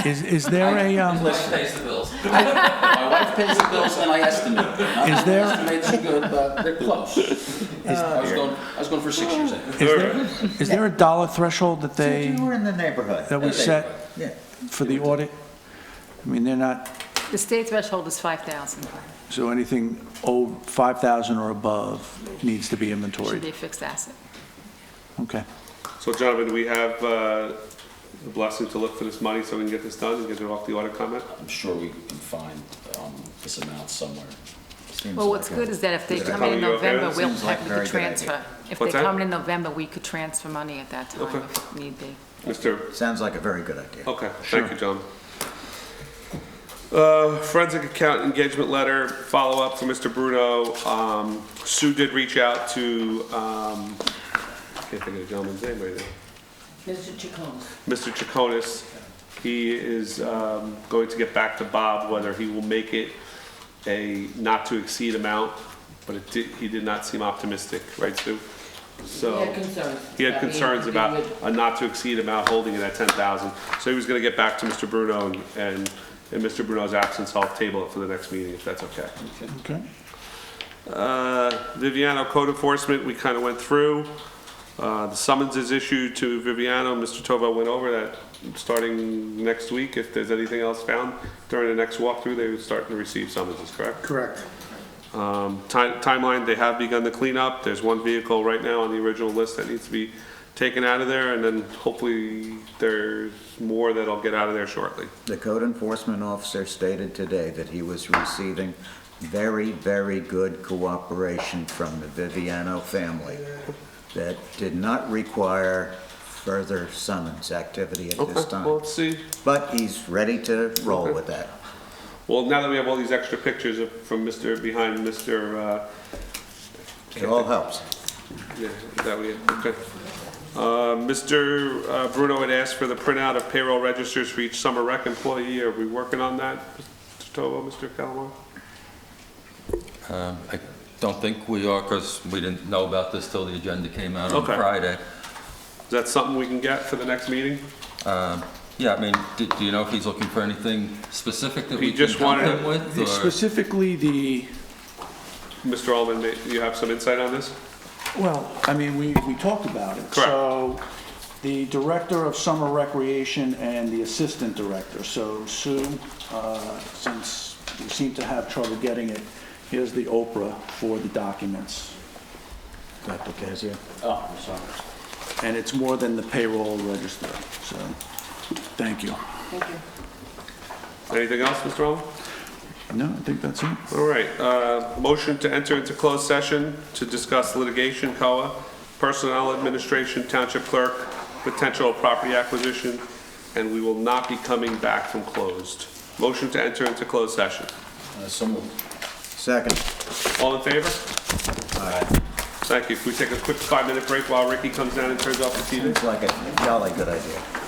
Speaker 3: Is there a,
Speaker 6: My wife pays the bills. My wife pays the bills and I estimate.
Speaker 3: Is there-
Speaker 6: Estimates are good, but they're close. I was going for 6 years.
Speaker 3: is there a dollar threshold that
Speaker 13: You were in the neighborhood.
Speaker 3: that we set
Speaker 13: Yeah.
Speaker 3: for the audit? I mean, they're not,
Speaker 16: The state threshold is 5,000.
Speaker 3: so anything over 5,000 or above needs to be
Speaker 16: Should
Speaker 3: inventoried?
Speaker 16: be a fixed asset.
Speaker 3: Okay.
Speaker 1: So gentlemen, we have the blessing to look for this money so we can get this done and get it off the audit comment?
Speaker 6: I'm sure we can find this amount somewhere.
Speaker 16: Well, what's good is that if they
Speaker 1: Is it
Speaker 16: come in
Speaker 1: coming, you okay?
Speaker 16: November,
Speaker 1: It
Speaker 16: we
Speaker 13: seems like a
Speaker 16: could
Speaker 13: very good idea.
Speaker 16: transfer. If
Speaker 1: What's
Speaker 16: they
Speaker 1: that?
Speaker 16: come in November, we could transfer money at that time
Speaker 1: Okay.
Speaker 16: if need be.
Speaker 1: Mr.
Speaker 13: Sounds like a very good idea.
Speaker 1: Okay, thank you, John. Forensic account engagement letter, follow-up for Mr. Bruno. Sue did reach out to, I can't think of the gentleman's name right now.
Speaker 2: Mr. Chacon.
Speaker 1: Mr. Chaconis. He is going to get back to Bob whether he will make it a not-to-exceed amount, but he did not seem optimistic, right, Sue? So
Speaker 2: He had concerns.
Speaker 1: he had
Speaker 2: about being
Speaker 1: concerns
Speaker 2: able to
Speaker 1: about
Speaker 2: do it.
Speaker 1: a not-to-exceed amount, holding it at 10,000. So he was going to get back to Mr. Bruno, and in Mr. Bruno's absence, I'll table it for the next meeting, if that's okay.
Speaker 3: Okay.
Speaker 1: Viviano Code Enforcement, we kind of went through. The summons is issued to Viviano. Mr. Tova went over that starting next week. If there's anything else found during the next walkthrough, they would start to receive summonses, correct?
Speaker 8: Correct.
Speaker 1: Timeline, they have begun the cleanup. There's one vehicle right now on the original list that needs to be taken out of there, and then hopefully there's more that'll get out of there shortly.
Speaker 13: The code enforcement officer stated today that he was receiving very, very good cooperation from the Viviano family that did not require further summons activity at this
Speaker 1: Okay,
Speaker 13: time.
Speaker 1: well, let's see.
Speaker 13: But he's ready to roll with that.
Speaker 1: Well, now that we have all these extra pictures from behind Mr.
Speaker 13: It all helps.
Speaker 1: Yeah, that we, okay. Mr. Bruno had asked for the printout of payroll registers for each summer rec employee. Are we working on that, Mr. Tovo, Mr. Calamar?
Speaker 14: I don't think we are, because we didn't know about this till the agenda came out on
Speaker 1: Okay.
Speaker 14: Friday.
Speaker 1: Is that something we can get for the next meeting?
Speaker 14: Yeah, I mean, do you know if he's looking for anything specific that
Speaker 1: He
Speaker 14: we can
Speaker 1: just
Speaker 14: help
Speaker 1: wanted-
Speaker 14: him with? or-
Speaker 3: Specifically
Speaker 1: Mr. Allman, do you have some insight on this?
Speaker 3: well, I mean, we talked about it.
Speaker 1: Correct.
Speaker 3: So the director of summer recreation and the assistant director. So Sue, since we seem to have trouble getting it, here's the Oprah for the documents.
Speaker 13: Dr. Casio?
Speaker 6: Oh, I'm sorry.
Speaker 3: And it's more than the payroll register, so, thank you.
Speaker 2: Thank you.
Speaker 1: Anything else, Mr. Allman?
Speaker 3: No, I think that's it.
Speaker 1: All right, motion to enter into closed session to discuss litigation, COA, personnel administration, township clerk, potential property acquisition, and we will not be coming back from closed. Motion to enter into closed session.
Speaker 6: So moved.
Speaker 13: Second.
Speaker 1: All in favor?
Speaker 13: Aye.
Speaker 1: Thank you. Can we take a quick 5-minute break while Ricky comes down and turns off the TV?
Speaker 13: Seems like a jolly good idea.